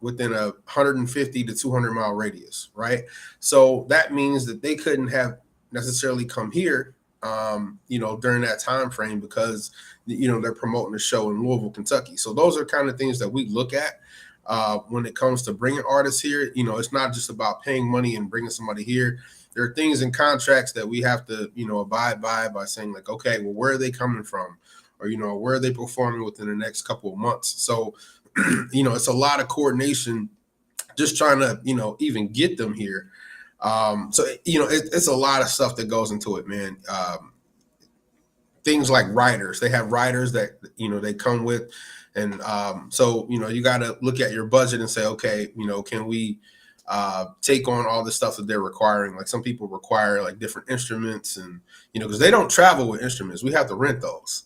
within a 150 to 200-mile radius, right? So that means that they couldn't have necessarily come here, during that time frame because, they're promoting a show in Louisville, Kentucky. So those are kind of things that we look at when it comes to bringing artists here. It's not just about paying money and bringing somebody here. There are things in contracts that we have to, abide by saying like, okay, well, where are they coming from? Or, where are they performing within the next couple of months? So, it's a lot of coordination just trying to, even get them here. It's a lot of stuff that goes into it, man. Things like riders, they have riders that, they come with. And so, you got to look at your budget and say, okay, can we take on all the stuff that they're requiring? Like some people require like different instruments and, because they don't travel with instruments. We have to rent those.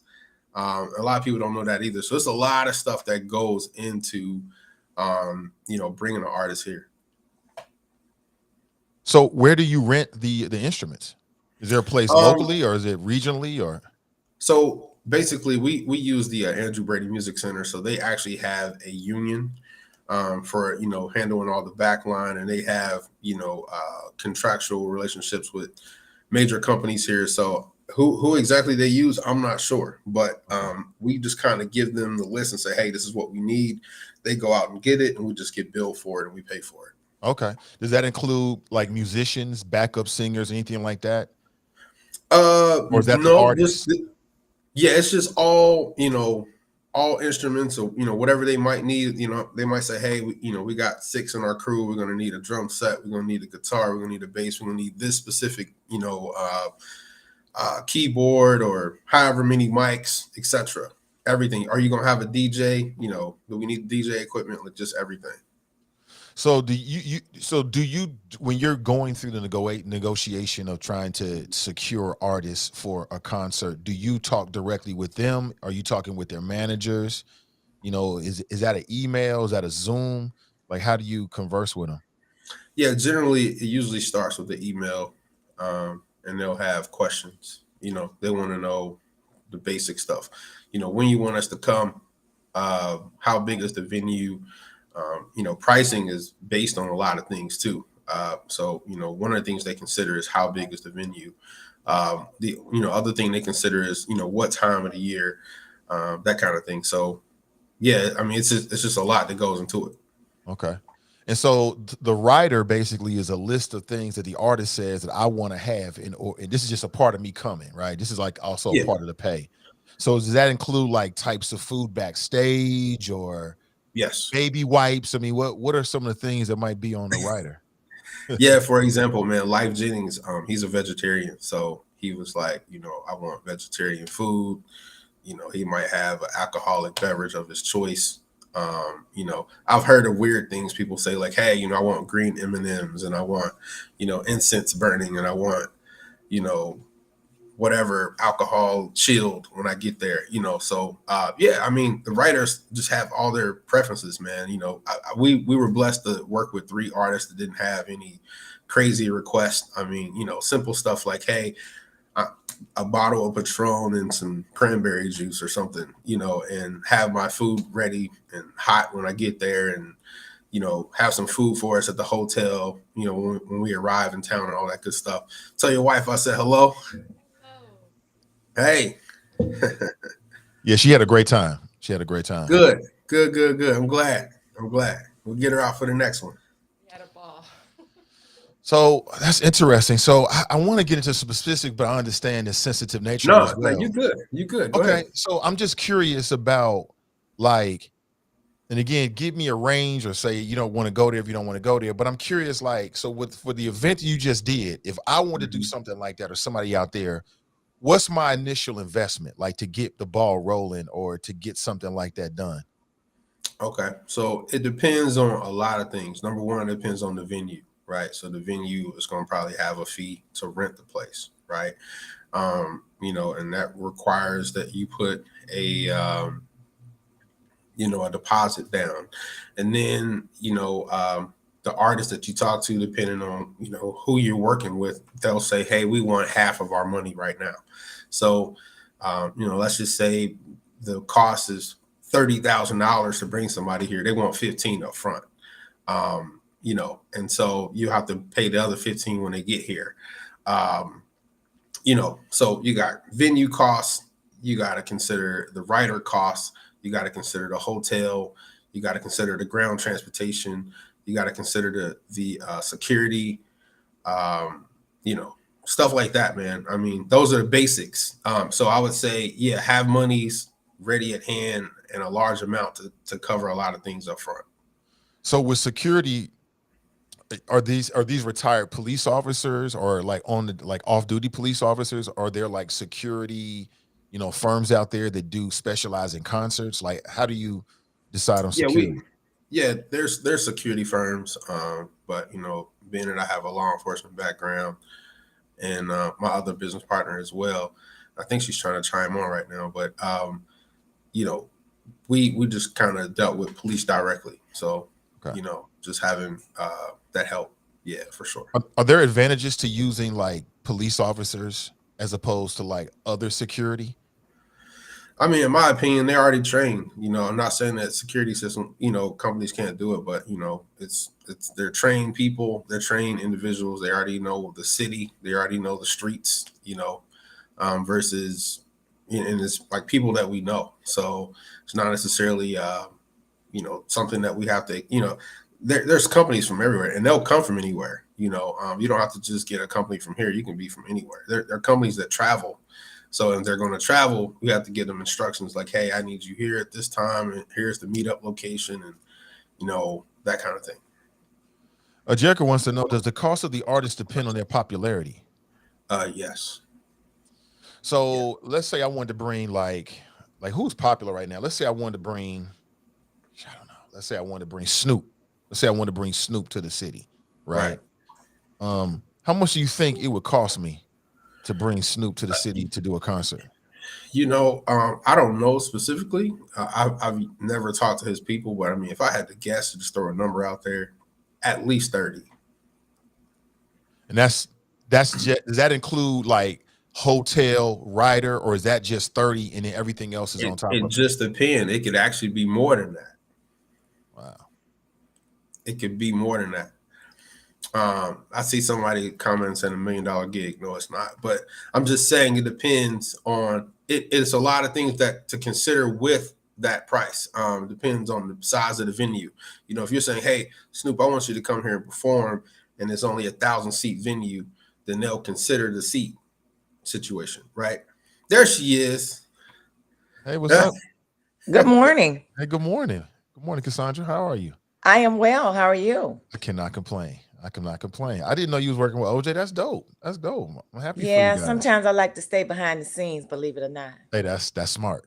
A lot of people don't know that either. So it's a lot of stuff that goes into, bringing an artist here. So where do you rent the instruments? Is there a place locally or is it regionally or? So basically we use the Andrew Brady Music Center. So they actually have a union for, handling all the back line, and they have, contractual relationships with major companies here. So who exactly they use, I'm not sure, but we just kind of give them the list and say, hey, this is what we need. They go out and get it, and we just get billed for it and we pay for it. Okay. Does that include like musicians, backup singers, anything like that? Or is that the artist? It's just all, all instruments. So, whatever they might need, they might say, hey, we got 6 in our crew. We're going to need a drum set. We're going to need a guitar. We're going to need a bass. We're going to need this specific, keyboard or however many mics, etc. Everything. Are you going to have a DJ? Do we need DJ equipment? Like just everything. So do you when you're going through the negotiation of trying to secure artists for a concert, do you talk directly with them? Are you talking with their managers? Is that an email? Is that a Zoom? Like, how do you converse with them? Yeah, generally it usually starts with the email, and they'll have questions. They want to know the basic stuff. When you want us to come, how big is the venue? Pricing is based on a lot of things too. So, one of the things they consider is how big is the venue. The other thing they consider is, what time of the year, that kind of thing. So, yeah, I mean, it's just a lot that goes into it. Okay. And so the rider basically is a list of things that the artist says that I want to have, and this is just a part of me coming, right? This is like also a part of the pay. So does that include like types of food backstage or? Yes. Baby wipes? I mean, what are some of the things that might be on the rider? Yeah, for example, man, Life Jennings, he's a vegetarian. So he was like, I want vegetarian food. He might have an alcoholic beverage of his choice. I've heard of weird things people say like, hey, I want green M&Ms and I want, incense burning and I want, whatever alcohol chilled when I get there, So, I mean, the writers just have all their preferences, man. We were blessed to work with 3 artists that didn't have any crazy requests. I mean, simple stuff like, hey, a bottle of Patron and some cranberry juice or something, and have my food ready and hot when I get there, and, have some food for us at the hotel, when we arrive in town and all that good stuff. Tell your wife I said hello. Hey. Yeah, she had a great time. Good. I'm glad. We'll get her out for the next one. Had a ball. So that's interesting. So I want to get into some specific, but I understand the sensitive nature as well. No, you good. Go okay, ahead. So I'm just curious about like, and again, give me a range or say you don't want to go there if you don't want to go there. But I'm curious, like, so for the event you just did, if I want to do something like that or somebody out there, what's my initial investment like to get the ball rolling or to get something like that done? Okay. So it depends on a lot of things. Number one, it depends on the venue, right? So the venue is going to probably have a fee to rent the place, right? And that requires that you put a deposit down. And then, the artist that you talk to, depending on, who you're working with, they'll say, hey, we want half of our money right now. So, let's just say the cost is $30,000 to bring somebody here. They want 15 up front. You know, and so you have to pay the other 15 when they get here. You know, so you got venue costs, you got to consider the rider costs, you got to consider the hotel, you got to consider the ground transportation, you got to consider the security, you know, stuff like that, man. I mean, those are the basics. So I would say, yeah, have monies ready at hand and a large amount to cover a lot of things up front. So with security, are these retired police officers or like on the like off-duty police officers? Are there like security, you know, firms out there that do specialize in concerts? Like, how do you decide on Yeah, security? there's security firms, but you know, being that I have a law enforcement background and my other business partner as well, I think she's trying to chime on right now, but you know, we just kind of dealt with police directly, so Okay. you know, just having that help, yeah, for sure. Are there advantages to using like police officers as opposed to like other security? I mean, in my opinion, they're already trained. You know, I'm not saying that security system, you know, companies can't do it, but you know, it's they're trained people, they're trained individuals. They already know the city, they already know the streets. You know, versus, and it's like people that we know. So it's not necessarily, you know, something that we have to, you know, there's companies from everywhere, and they'll come from anywhere. You know, you don't have to just get a company from here. You can be from anywhere. There are companies that travel, so if they're going to travel, we have to give them instructions like, hey, I need you here at this time, and here's the meetup location, and you know, that kind of thing. Jericho wants to know: does the cost of the artist depend on their popularity? Yes. Yeah. So let's say I wanted to bring like who's popular right now. Let's say I wanted to bring, I don't know. Let's say I wanted to bring Snoop. Let's say I wanted to bring Snoop to the city, Right. right? How much do you think it would cost me to bring Snoop to the city to do a concert? You know, I don't know specifically. I've never talked to his people, but I mean, if I had to guess, just throw a number out there, at least 30. And that's just, does that include like hotel, rider, or is that just 30 and then everything else is on top It of it? just depends. It could actually be more than that. Wow. It could be more than that. I see somebody comment saying $1 million gig. No, it's not. But I'm just saying it depends on it. It's a lot of things that to consider with that price. Depends on the size of the venue. You know, if you're saying, hey, Snoop, I want you to come here and perform, and it's only 1,000 seat venue, then they'll consider the seat situation, right? There she is. Hey, what's up? Good morning. Hey, good morning. Good morning, Cassandra. How are you? I am well. How are you? I cannot complain. I cannot complain. I didn't know you was working with OJ. That's dope. That's dope. I'm happy for you Yeah, guys. sometimes I like to stay behind the scenes, believe it or not. Hey, that's smart.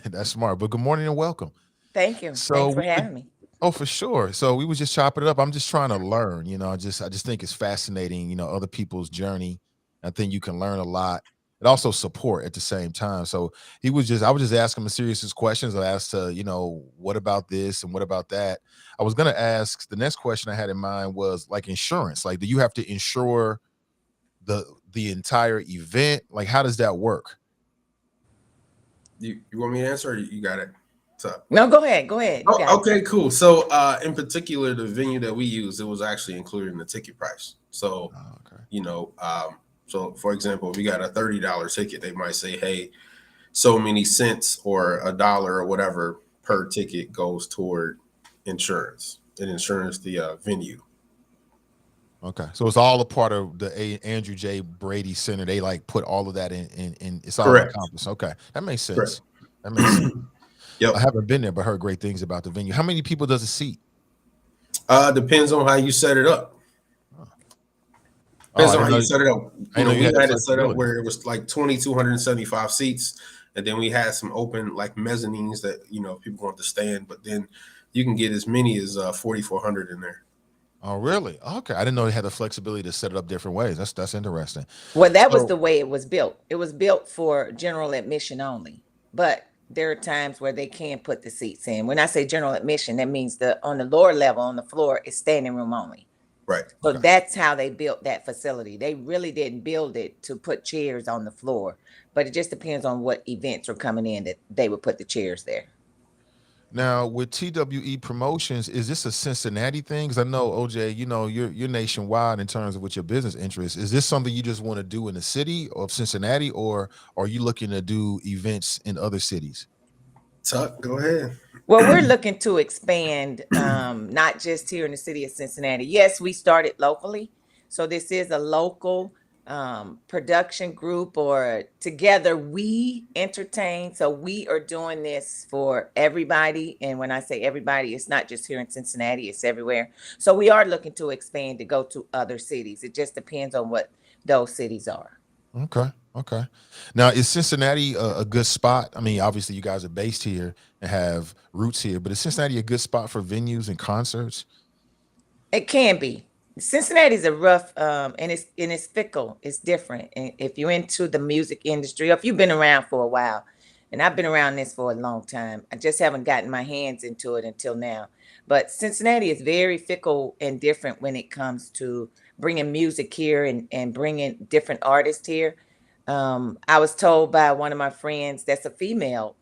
That's smart. But good morning and welcome. Thank you. So Thanks for we would, having me. oh, for sure. So we was just chopping it up. I'm just trying to learn, you know, I just think it's fascinating, you know, other people's journey. I think you can learn a lot and also support at the same time. So I was just asking him serious questions. I asked, you know, what about this and what about that? I was going to ask, the next question I had in mind was like insurance. Like, do you have to insure the entire event? Like, how does that work? You want me to answer, or you got it? What's up? No, go ahead. Go ahead. You got it. Okay, cool. So, in particular, the venue that we use, it was actually included in the ticket price. So, Oh, okay. you know, so for example, if you got a $30 ticket, they might say, hey, so many cents or $1 or whatever per ticket goes toward insurance and insurance the venue. Okay, so it's all a part of the Andrew J. Brady Center. They like put all of that in it's all Correct. encompassed. Okay, that makes sense. Correct. That makes sense. Yep. I haven't been there, but heard great things about the venue. How many people does it seat? Depends on how you set it up. Oh, Depends I on didn't how know you set it up. I You didn't know know, you we had that had it set up flexibility. where it was like 2,275 seats, and then we had some open like mezzanines that, you know, people want to stand, but then you can get as many as 4,400 in there. Oh, really? Okay, I didn't know they had the flexibility to set it up different ways. That's interesting. Well, that was So the way it was built. It was built for general admission only. But there are times where they can put the seats in. When I say general admission, that means on the lower level on the floor is standing room only. Right. So okay. that's how they built that facility. They really didn't build it to put chairs on the floor, but it just depends on what events are coming in that they would put the chairs there. Now with TWE Promotions, is this a Cincinnati thing? Because I know OJ, you know, you're nationwide in terms of what your business interests. Is this something you just want to do in the city of Cincinnati, or are you looking to do events in other cities? Tuck, go ahead. Well, we're looking to expand, not just here in the city of Cincinnati. Yes, we started locally. So this is a local production group, or together we entertain. So we are doing this for everybody. And when I say everybody, it's not just here in Cincinnati, it's everywhere. So we are looking to expand to go to other cities. It just depends on what those cities are. Okay. Okay. Now, is Cincinnati a good spot? I mean, obviously, you guys are based here and have roots here, but is Cincinnati a good spot for venues and concerts? It can be. Cincinnati is a rough, and it's fickle. It's different. And if you're into the music industry, or if you've been around for a while, and I've been around this for a long time, I just haven't gotten my hands into it until now. But Cincinnati is very fickle and different when it comes to bringing music here and bringing different artists here. I was told by one of my friends that's a female.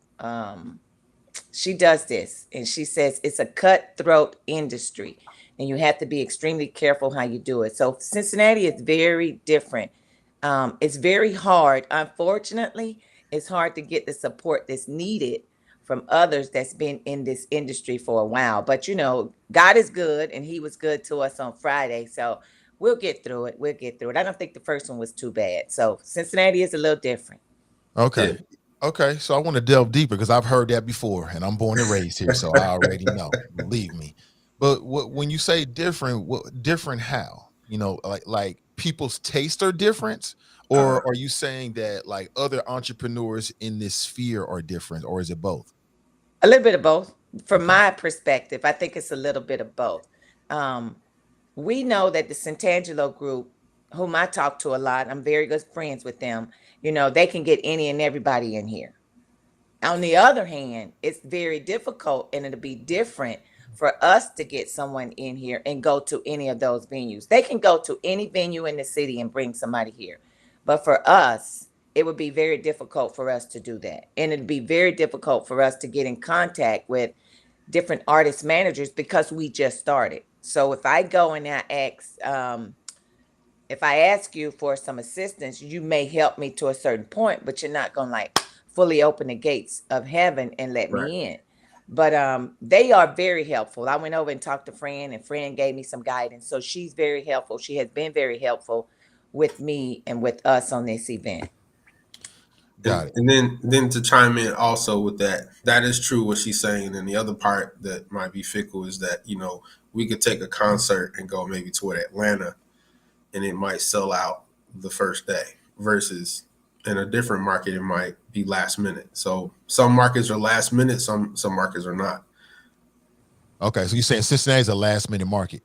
She does this, and she says it's a cutthroat industry, and you have to be extremely careful how you do it. So Cincinnati is very different. It's very hard. Unfortunately, it's hard to get the support that's needed from others that's been in this industry for a while. But you know, God is good, and He was good to us on Friday. So we'll get through it. We'll get through it. I don't think the first one was too bad. So Cincinnati is a little different. Okay. Okay. So I want to delve deeper because I've heard that before and I'm born and raised here. So I already know, believe me. But when you say different, what different how? You know, like people's tastes are different, or are you saying that like other entrepreneurs in this sphere are different, or is it both? A little bit of both. From Okay. my perspective, I think it's a little bit of both. Um, we know that the Santangelo group, whom I talk to a lot, I'm very good friends with them. You know, they can get any and everybody in here. On the other hand, it's very difficult and it'll be different for us to get someone in here and go to any of those venues. They can go to any venue in the city and bring somebody here. But for us, it would be very difficult for us to do that. And it'd be very difficult for us to get in contact with different artist managers because we just started. So if I go and I ask, if I ask you for some assistance, you may help me to a certain point, but you're not gonna like fully open the gates of heaven and let Right. me in. But they are very helpful. I went over and talked to Fran, and Fran gave me some guidance. So she's very helpful. She has been very helpful with me and with us on this event. Got it. And then to chime in also with that, that is true what she's saying. And the other part that might be fickle is that, you know, we could take a concert and go maybe toward Atlanta and it might sell out the first day versus in a different market it might be last minute. So some markets are last minute, some markets are not. Okay. So you're saying Cincinnati's a last minute market?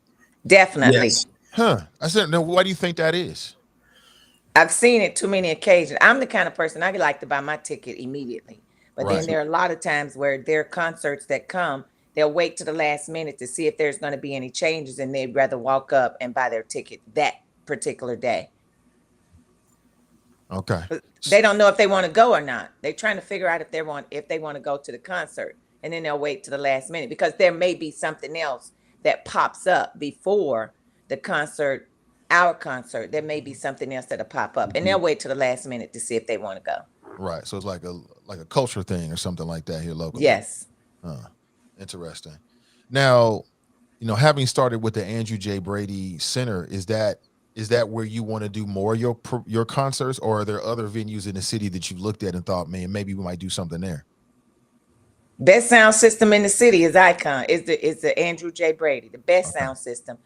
Definitely. Yes. Huh. I said, no, why do you think that is? I've seen it too many occasions. I'm the kind of person I like to buy my ticket immediately. But then Right. there are a lot of times where there are concerts that come, they'll wait to the last minute to see if there's going to be any changes, and they'd rather walk up and buy their ticket that particular day. Okay. But they don't know if they want to go or not. They're trying to figure out if they want to go to the concert, and then they'll wait to the last minute because there may be something else that pops up before the concert, our concert. There may be something else that'll pop up, and they'll wait to the last minute to see if they want to go. Right. So it's like a culture thing or something like that here locally. Yes. Interesting. Now, you know, having started with the Andrew J. Brady Center, is that where you want to do more of your concerts, or are there other venues in the city that you've looked at and thought, man, maybe we might do something there? Best sound system in the city is Icon. Is the Andrew J. Brady, the best Okay. sound system.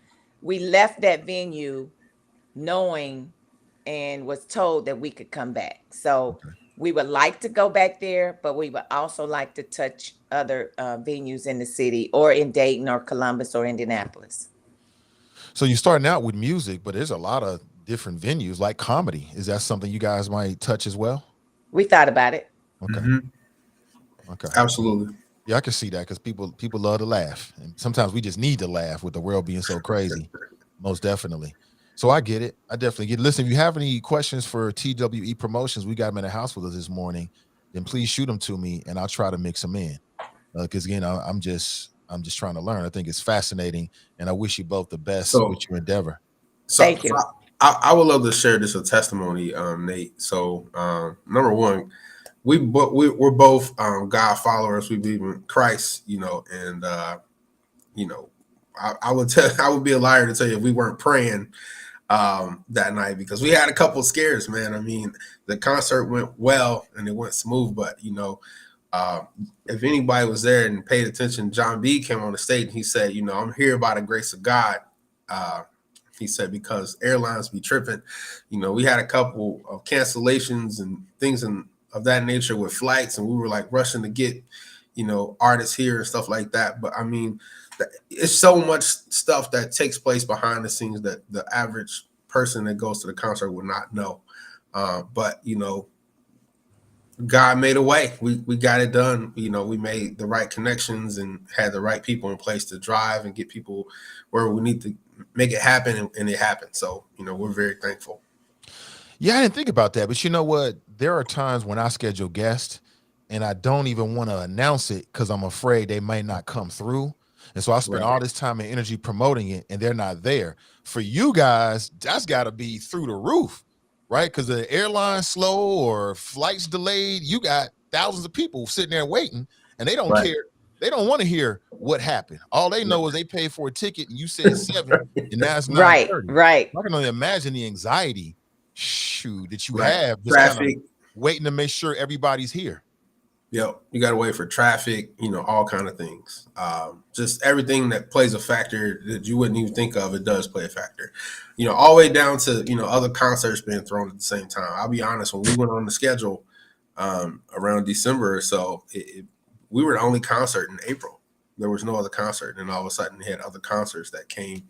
We left that venue knowing and was told that we could come back. So Okay. we would like to go back there, but we would also like to touch other venues in the city, or in Dayton or Columbus or Indianapolis. So you're starting out with music, but there's a lot of different venues like comedy. Is that something you guys might touch as well? We thought about it. Okay. Mhm. Okay. Absolutely. Yeah, I can see that because people love to laugh, and sometimes we just need to laugh with the world being so crazy. Most definitely. So I get it. I definitely get it. Listen, if you have any questions for TWE Promotions, we got them in the house with us this morning, then please shoot them to me and I'll try to mix them in. because again, I'm just trying to learn. I think it's fascinating, and I wish you both the best So, with your endeavor. Thank you. I would love to share this a testimony, Nate. So, number one, we're both God followers. We believe in Christ, and I would I would be a liar to tell you if we weren't praying that night, because we had a couple scares, man. I mean, the concert went well and it went smooth, but if anybody was there and paid attention, John B came on the stage and he said, I'm here by the grace of God. He said, because airlines be tripping. We had a couple of cancellations and things of that nature with flights, and we were like rushing to get, artists here and stuff like that. But I mean, it's so much stuff that takes place behind the scenes that the average person that goes to the concert would not know. But God made a way. We got it done. We made the right connections and had the right people in place to drive and get people where we need to make it happen, and it happened. So, we're very thankful. Yeah, I didn't think about that, but you know what? There are times when I schedule guests and I don't even want to announce it because I'm afraid they might not come through. And so I spend all this time and energy promoting it, and they're not there. For you guys, that's got to be through the roof, right? Because the airline's slow or flights delayed. You got thousands of people sitting there waiting, and they don't care. They don't want to hear what happened. All they know is they paid for a ticket, and you said 7, and now it's 9:30. Right. I can only imagine the anxiety that you Right. have just kind of waiting to make sure everybody's here. Yep, you got to wait for traffic, all kind of things. Just everything that plays a factor that you wouldn't even think of, it does play a factor. All the way down to, other concerts being thrown at the same time. I'll be honest, when we went on the schedule around December or so, we were the only concert in April. There was no other concert, and all of a sudden, they had other concerts that came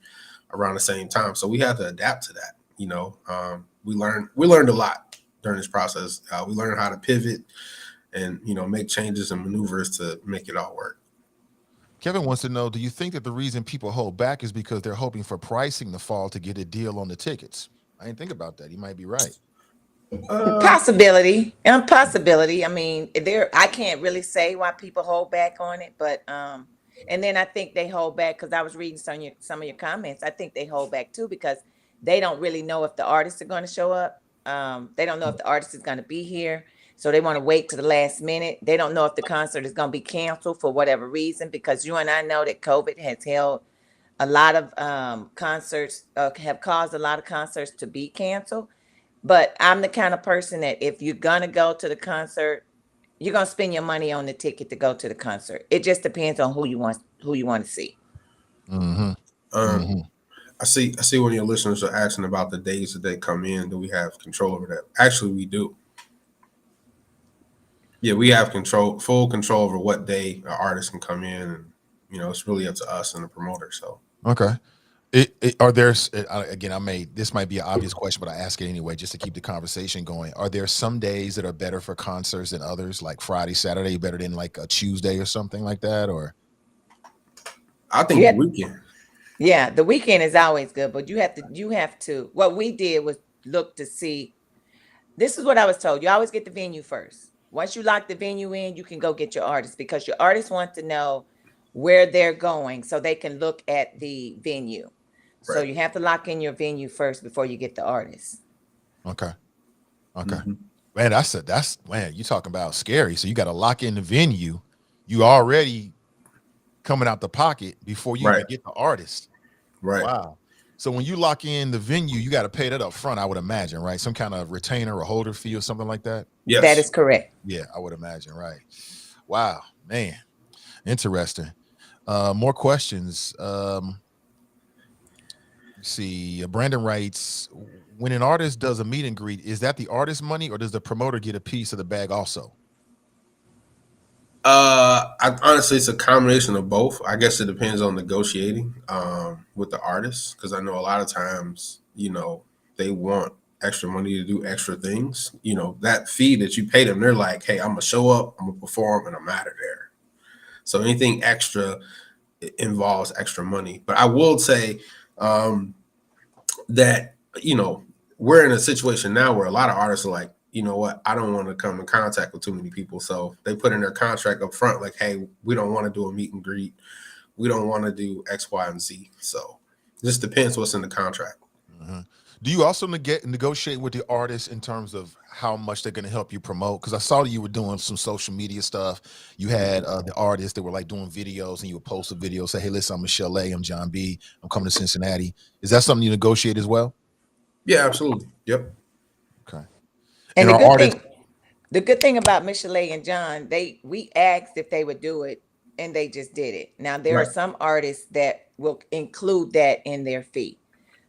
around the same time. So we had to adapt to that. We learned a lot during this process. We learned how to pivot and make changes and maneuvers to make it all work. Kevin wants to know, do you think that the reason people hold back is because they're hoping for pricing to fall to get a deal on the tickets? I didn't think about that. You might be right. Possibility. I mean, I can't really say why people hold back on it, but and then I think they hold back because I was reading some of your comments. I think they hold back too because they don't really know if the artists are going to show up. They don't know if the artist is going to be here. So they want to wait to the last minute. They don't know if the concert is going to be canceled for whatever reason, because you and I know that COVID has held a lot of concerts, have caused a lot of concerts to be canceled. But I'm the kind of person that if you're going to go to the concert, you're going to spend your money on the ticket to go to the concert. It just depends on who you want to see. Mm-hmm. I see one of your listeners are asking about the days that they come in. Do we have control over that? Actually, we do. Yeah, we have full control over what day an artist can come in, and it's really up to us and the promoter. So okay, again, this might be an obvious question, but I ask it anyway just to keep the conversation going. Are there some days that are better for concerts than others, like Friday, Saturday, better than like a Tuesday or something like that? Or I think the weekend. Yeah, the weekend is always good, but you have to. What we did was look to see. This is what I was told. You always get the venue first. Once you lock the venue in, you can go get your artists, because your artists want to know where they're going so they can look at the venue. Right. So you have to lock in your venue first before you get the artists. Okay. Mm-hmm. Man, you talking about scary. So you got to lock in the venue. You already coming out the pocket before you even get the artist. Right. Wow. So when you lock in the venue, you got to pay that up front, I would imagine, right? Some kind of retainer or holder fee or something like that? Yes. That is correct. Yeah, I would imagine, right. Wow, man. Interesting. More questions. Let's see. Brandon writes, when an artist does a meet and greet, is that the artist's money or does the promoter get a piece of the bag also? Honestly, it's a combination of both. I guess it depends on negotiating with the artist, because I know a lot of times, they want extra money to do extra things. That fee that you pay them, they're like, hey, I'm gonna show up, I'm gonna perform, and I'm out of there. So anything extra involves extra money. But I will say that we're in a situation now where a lot of artists are like, you know what, I don't want to come in contact with too many people. So they put in their contract up front, like, hey, we don't want to do a meet and greet. We don't want to do X, Y, and Z. So it just depends what's in the contract. Mm-hmm. Do you also negotiate with the artists in terms of how much they're going to help you promote? Because I saw that you were doing some social media stuff. You had the artists that were like doing videos, and you would post a video, say, hey, listen, I'm Michelle A, I'm John B, I'm coming to Cincinnati. Is that something you negotiate as well? Yeah, absolutely. Yep. Okay. And our artists, the good thing about Michelle and John, we asked if they would do it, and they just did it. Now there are Right. some artists that will include that in their fee,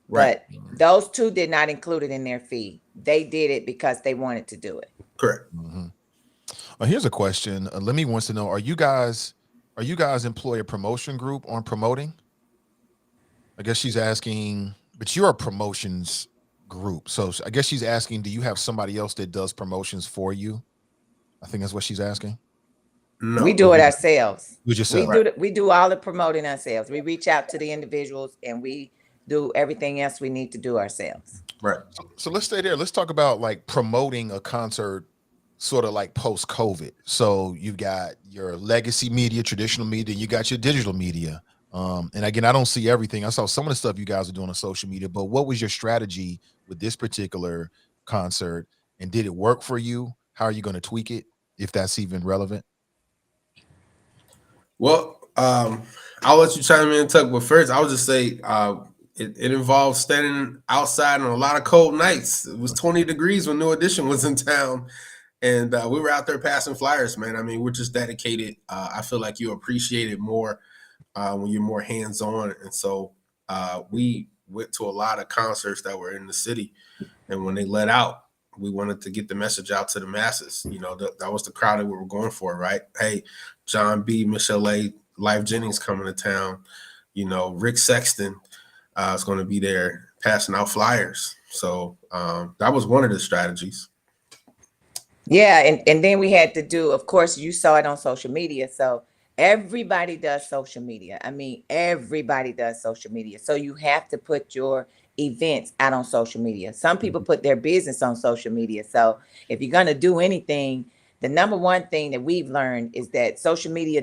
Right. but those two did not include it in their fee. They did it because they wanted to do it. Correct. here's a question. Lemmy wants to know: Are you guys employ a promotion group on promoting? I guess she's asking, but you're a promotions group, so I guess she's asking, do you have somebody else that does promotions for you? I think that's what she's asking. No. We do it ourselves. You just We do all the promoting ourselves. We reach out to the individuals, and we do everything else we need to do ourselves. Right. So let's stay there. Let's talk about like promoting a concert sort of like post-COVID. So you've got your legacy media, traditional media, you got your digital media. And again, I don't see everything. I saw some of the stuff you guys are doing on social media, but what was your strategy with this particular concert? And did it work for you? How are you going to tweak it, if that's even relevant? Well, I'll let you chime in, Tuck. But first, I would just say it involves standing outside on a lot of cold nights. It was 20 degrees when New Edition was in town, and we were out there passing flyers, man. I mean, we're just dedicated. I feel like you appreciate it more when you're more hands-on. And so we went to a lot of concerts that were in the city, and when they let out, we wanted to get the message out to the masses. You know, that was the crowd that we were going for, right? Hey, John B, Michelle A, Life Jennings coming to town. You know, Rick Sexton is going to be there passing out flyers. So that was one of the strategies. Yeah, and then we had to do, of course, you saw it on social media. So everybody does social media. I mean, everybody does social media. So you have to put your events out on social media. Some people put their business on social media. So if you're going to do anything, the number one thing that we've learned is that social media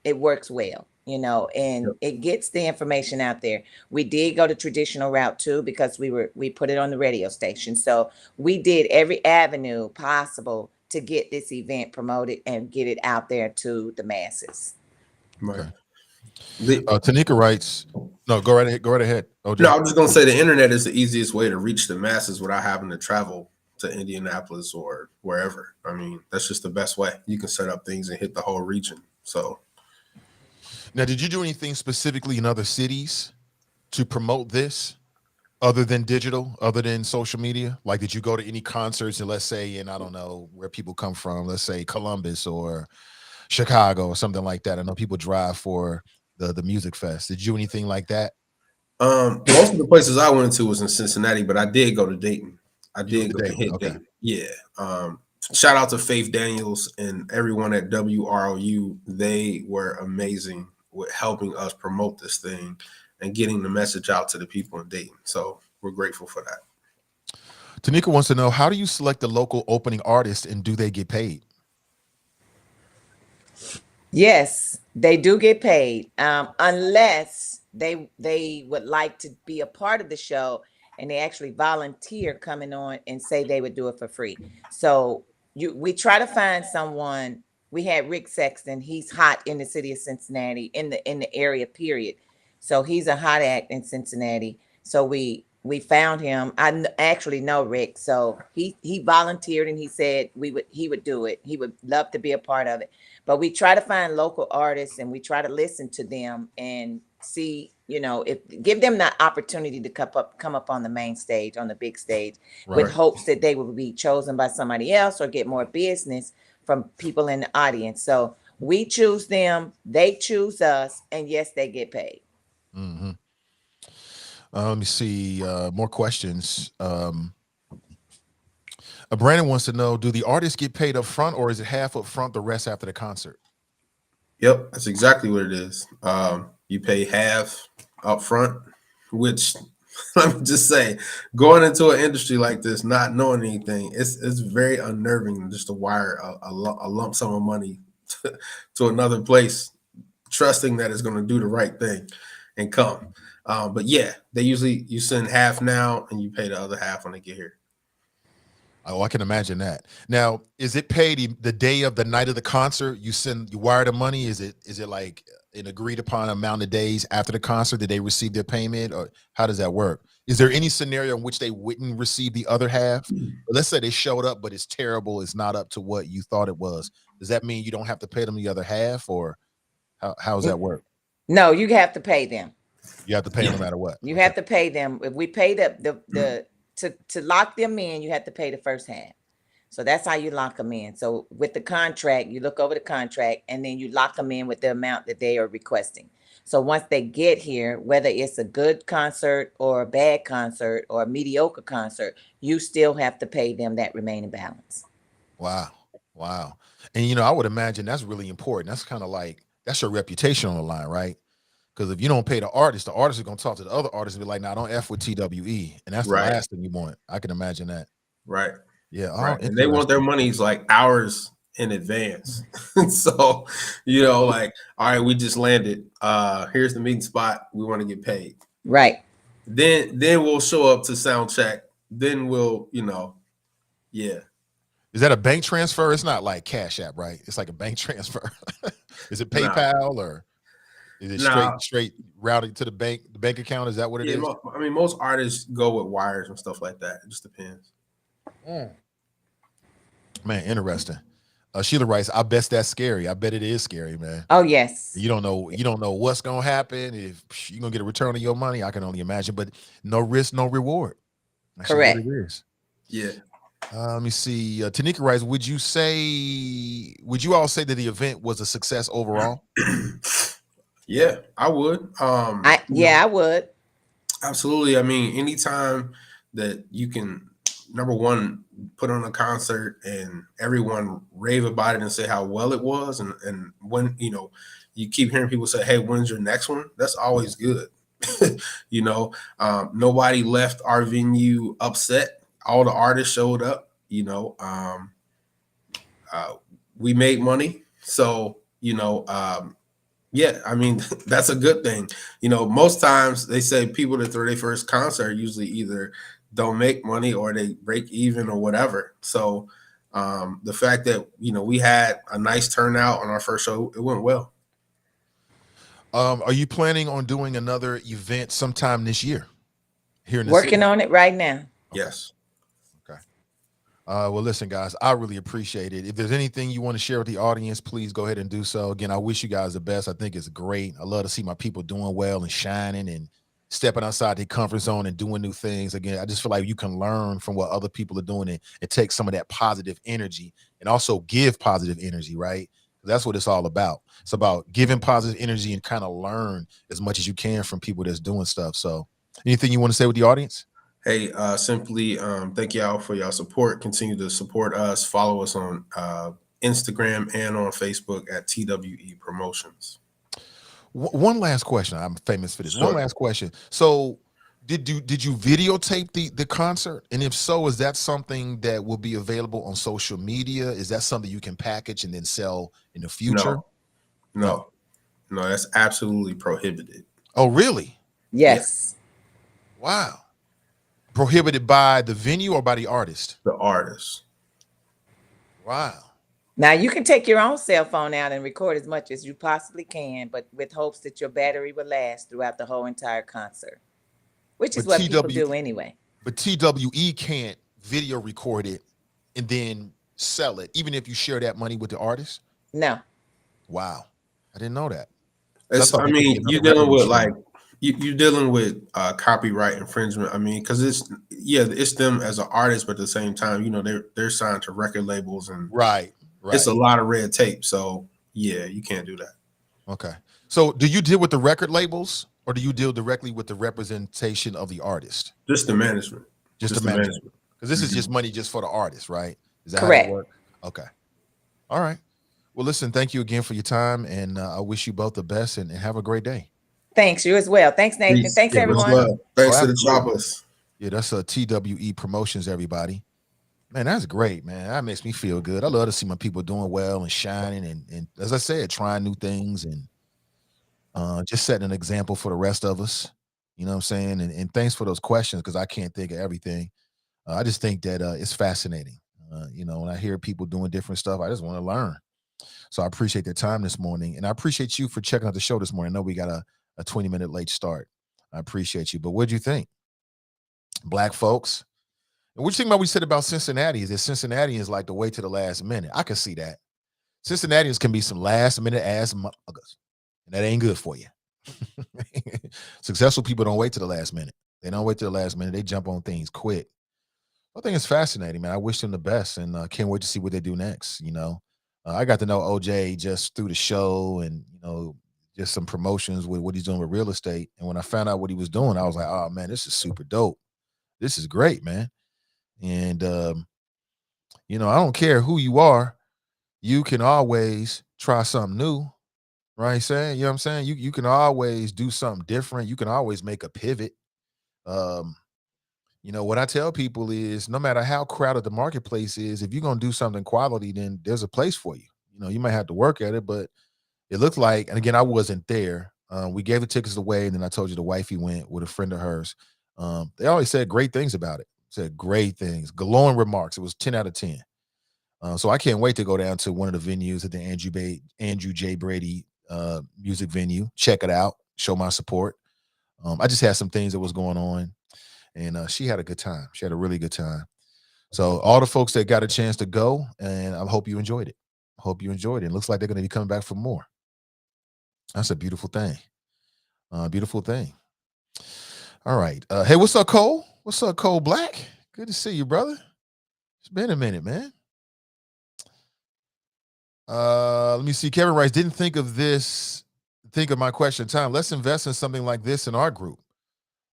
it works well, and it gets the information out there. We did go the traditional route too, because we put it on the radio station. So we did every avenue possible to get this event promoted and get it out there to the masses. Right. Tanika writes, no, go right ahead. OJ. No, I'm just going to say the internet is the easiest way to reach the masses without having to travel to Indianapolis or wherever. I mean, that's just the best way. You can set up things and hit the whole region. So now, did you do anything specifically in other cities to promote this other than digital, other than social media? Like, did you go to any concerts, and let's say, and I don't know where people come from, let's say Columbus or Chicago or something like that? I know people drive for the music fest. Did you do anything like that? Most of the places I went to was in Cincinnati, but I did go to Dayton. I did go to hit Okay. Dayton. Yeah. Shout out to Faith Daniels and everyone at WROU. They were amazing with helping us promote this thing and getting the message out to the people in Dayton. So we're grateful for that. Tanika wants to know, how do you select the local opening artist, and do they get paid? Yes, they do get paid, unless they would like to be a part of the show and they actually volunteer coming on and say they would do it for free. So we try to find someone. We had Rick Sexton. He's hot in the city of Cincinnati, in the area, period. So he's a hot act in Cincinnati. So we found him. I actually know Rick. So he volunteered, and he said he would do it. He would love to be a part of it. But we try to find local artists, and we try to listen to them and see, if give them the opportunity to come up on the main stage, on the big stage, Right. with hopes that they will be chosen by somebody else or get more business from people in the audience. So we choose them, they choose us, and yes, they get paid. Mm-hmm. Let me see more questions. Brandon wants to know, do the artists get paid up front, or is it half up front, the rest after the concert? Yep, that's exactly what it is. You pay half up front, which Let me just say, going into an industry like this, not knowing anything, it's very unnerving just to wire a lump sum of money to another place, trusting that it's going to do the right thing and come. But yeah, you send half now and you pay the other half when they get here. Oh, I can imagine that. Now, is it paid the day of the night of the concert? You wire the money? Is it like an agreed upon amount of days after the concert that they receive their payment, or how does that work? Is there any scenario in which they wouldn't receive the other half? Let's say they showed up, but it's terrible. It's not up to what you thought it was. Does that mean you don't have to pay them the other half, or how does that work? No, you have to pay them. You have to pay them no matter what. You have to pay them. If we pay the to lock them in, you have to pay the first half. So that's how you lock them in. So with the contract, you look over the contract and then you lock them in with the amount that they are requesting. So once they get here, whether it's a good concert or a bad concert or a mediocre concert, you still have to pay them that remaining balance. Wow. And I would imagine that's really important. That's kind of like, that's your reputation on the line, right? Because if you don't pay the artist is going to talk to the other artists and be like, "Nah, don't F with TWE," and that's the last thing you want. I can imagine that. Right. Yeah. Oh, right. And they want their monies like hours in advance. So, like, all right, we just landed. Here's the meeting spot. We want to get paid. Right. Then we'll show up to sound check. Then we'll, yeah. Is that a bank transfer? It's not like Cash App, right? It's like a bank transfer. Is it PayPal or is it straight routed to the bank account? Is that what it is? Most artists go with wires and stuff like that. It just depends. Man, interesting. Sheila writes, I bet that's scary. I bet it is scary, man. Oh, yes. You don't know what's gonna happen. If you're gonna get a return on your money, I can only imagine, but no risk, no reward. That's correct. What it is. Yeah. Let me see. Tanika writes, would you all say that the event was a success overall? Yeah, I would. I would. Absolutely. I mean, anytime that you can, number one, put on a concert and everyone rave about it and say how well it was, and when you keep hearing people say, "Hey, when's your next one?" That's always good. Nobody left our venue upset. All the artists showed up. We made money, so yeah, I mean, that's a good thing. Most times they say people that throw their first concert usually either don't make money or they break even or whatever. So the fact that, we had a nice turnout on our first show, it went well. Are you planning on doing another event sometime this year? Here in the Working city? on it right now. Yes. Okay. Well, listen, guys, I really appreciate it. If there's anything you want to share with the audience, please go ahead and do so. Again, I wish you guys the best. I think it's great. I love to see my people doing well and shining and stepping outside their comfort zone and doing new things. Again, I just feel like you can learn from what other people are doing and take some of that positive energy and also give positive energy, right? That's what it's all about. It's about giving positive energy and kind of learn as much as you can from people that's doing stuff. So anything you want to say with the audience? Hey, simply thank y'all for y'all support. Continue to support us. Follow us on Instagram and on Facebook at TWE Promotions. One last question. I'm famous for this. Sure. One last question. So did you videotape the concert? And if so, is that something that will be available on social media? Is that something you can package and then sell in the future? No, that's absolutely prohibited. Oh, really? Yes. Yeah. Wow. Prohibited by the venue or by the artist? The artist. Wow. Now you can take your own cell phone out and record as much as you possibly can, but with hopes that your battery will last throughout the whole entire concert, which is what people do anyway. But TWE can't video record it and then sell it, even if you share that money with the artist? No. Wow. I didn't know that. You're dealing with you're dealing with copyright infringement. I mean, because it's them as an artist, but at the same time, they're signed to record labels and right. It's a lot of red tape. So yeah, you can't do that. Okay. So do you deal with the record labels or do you deal directly with the representation of the artist? Just the management. Just the management. Because this is just money just for the artist, right? Is that correct? How it works? Okay. All right. Well, listen, thank you again for your time, and I wish you both the best and have a great day. Thanks, you as well. Thanks, Nathan. Peace. Thanks, Yeah, Much everyone. love. Thanks Oh, to the absolutely. choppers. Yeah, that's a TWE Promotions, everybody. Man, that's great, man. That makes me feel good. I love to see my people doing well and shining and as I said, trying new things and just setting an example for the rest of us. You know what I'm saying? And thanks for those questions because I can't think of everything. I just think that it's fascinating. When I hear people doing different stuff, I just want to learn. So I appreciate their time this morning. And I appreciate you for checking out the show this morning. I know we got a 20-minute late start. I appreciate you. But what'd you think? Black folks. And what you think about what we said about Cincinnati is that Cincinnati is like the way to the last minute. I can see that. Cincinnatians can be some last minute ass motherfuckers. And that ain't good for you. Successful people don't wait to the last minute. They don't wait to the last minute. They jump on things quick. I think it's fascinating, man. I wish them the best and can't wait to see what they do next. I got to know OJ just through the show and, just some promotions with what he's doing with real estate. And when I found out what he was doing, I was like, oh, man, this is super dope. This is great, man. And, I don't care who you are. You can always try something new, right? Saying, you know what I'm saying? You can always do something different. You can always make a pivot. What I tell people is no matter how crowded the marketplace is, if you're going to do something quality, then there's a place for you. You might have to work at it, but it looks like, and again, I wasn't there. We gave the tickets away, and then I told you the wifey went with a friend of hers. They always said great things about it. Said great things, glowing remarks. It was 10 out of 10. So I can't wait to go down to one of the venues at the Andrew J. Brady music venue. Check it out. Show my support. I just had some things that was going on, and she had a good time. She had a really good time. So all the folks that got a chance to go, and I hope you enjoyed it. Hope you enjoyed it. It looks like they're going to be coming back for more. That's a beautiful thing. Beautiful thing. All right. Hey, what's up, Cole? What's up, Cole Black? Good to see you, brother. It's been a minute, man. Let me see. Kevin writes, didn't think of this. Think of my question time. Let's invest in something like this in our group.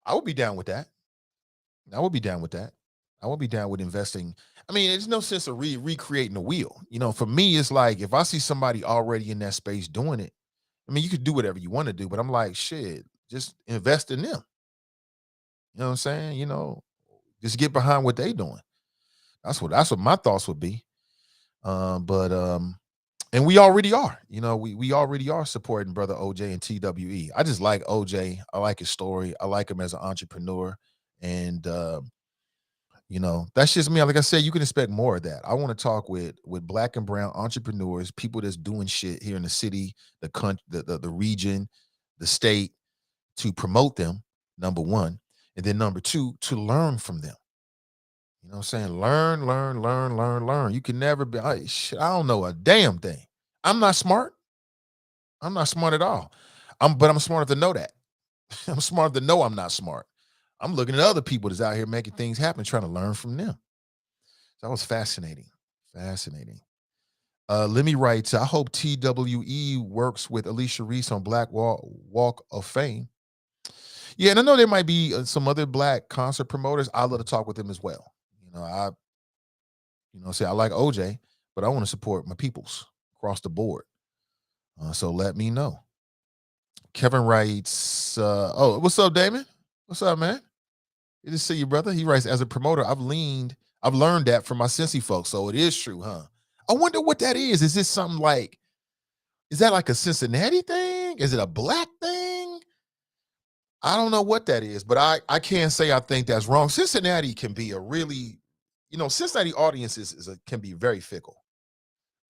I would be down with that. I would be down with that. I would be down with investing. I mean, there's no sense of recreating the wheel. For me, it's like if I see somebody already in that space doing it, I mean, you could do whatever you want to do, but I'm like, shit, just invest in them. You know what I'm saying? Just get behind what they doing. That's what my thoughts would be. And we already are. We already are supporting brother OJ and TWE. I just like OJ. I like his story. I like him as an entrepreneur. And that's just me. Like I said, you can expect more of that. I want to talk with black and brown entrepreneurs, people that's doing shit here in the city, the country, the region, the state, to promote them, number one. And then number two, to learn from them. You know what I'm saying? Learn. You can never be, I don't know a damn thing. I'm not smart. I'm not smart at all. But I'm smart enough to know that. I'm smart enough to know I'm not smart. I'm looking at other people that's out here making things happen, trying to learn from them. So that was fascinating. Fascinating. Lemmy writes, I hope TWE works with Alicia Reese on Black Walk of Fame. Yeah, and I know there might be some other black concert promoters. I'd love to talk with them as well. I like OJ, but I want to support my peoples across the board. So let me know. Kevin writes, what's up, Damon? What's up, man? Good to see you, brother. He writes, as a promoter, I've learned that from my Cincy folks. So it is true, huh? I wonder what that is. Is this something like, is that like a Cincinnati thing? Is it a black thing? I don't know what that is, but I can't say I think that's wrong. Cincinnati can be a really, Cincinnati audiences can be very fickle.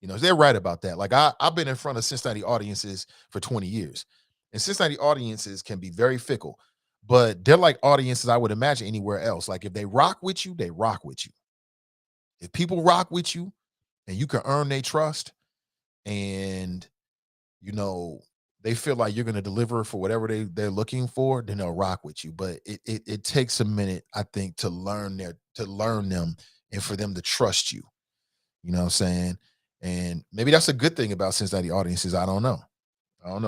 They're right about that. Like I've been in front of Cincinnati audiences for 20 years, and Cincinnati audiences can be very fickle, but they're like audiences I would imagine anywhere else. Like if they rock with you, they rock with you. If people rock with you and you can earn their trust and, they feel like you're going to deliver for whatever they're looking for, then they'll rock with you. But it takes a minute, I think, to learn them and for them to trust you. You know what I'm saying? And maybe that's a good thing about Cincinnati audiences. I don't know.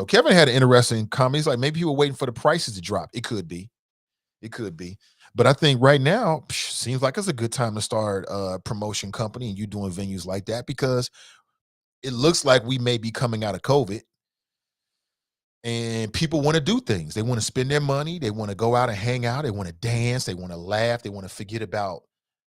Kevin had an interesting comment. He's like, maybe people were waiting for the prices to drop. It could be. But I think right now seems like it's a good time to start a promotion company and you doing venues like that, because it looks like we may be coming out of COVID. And people want to do things. They want to spend their money. They want to go out and hang out. They want to dance. They want to laugh. They want to forget about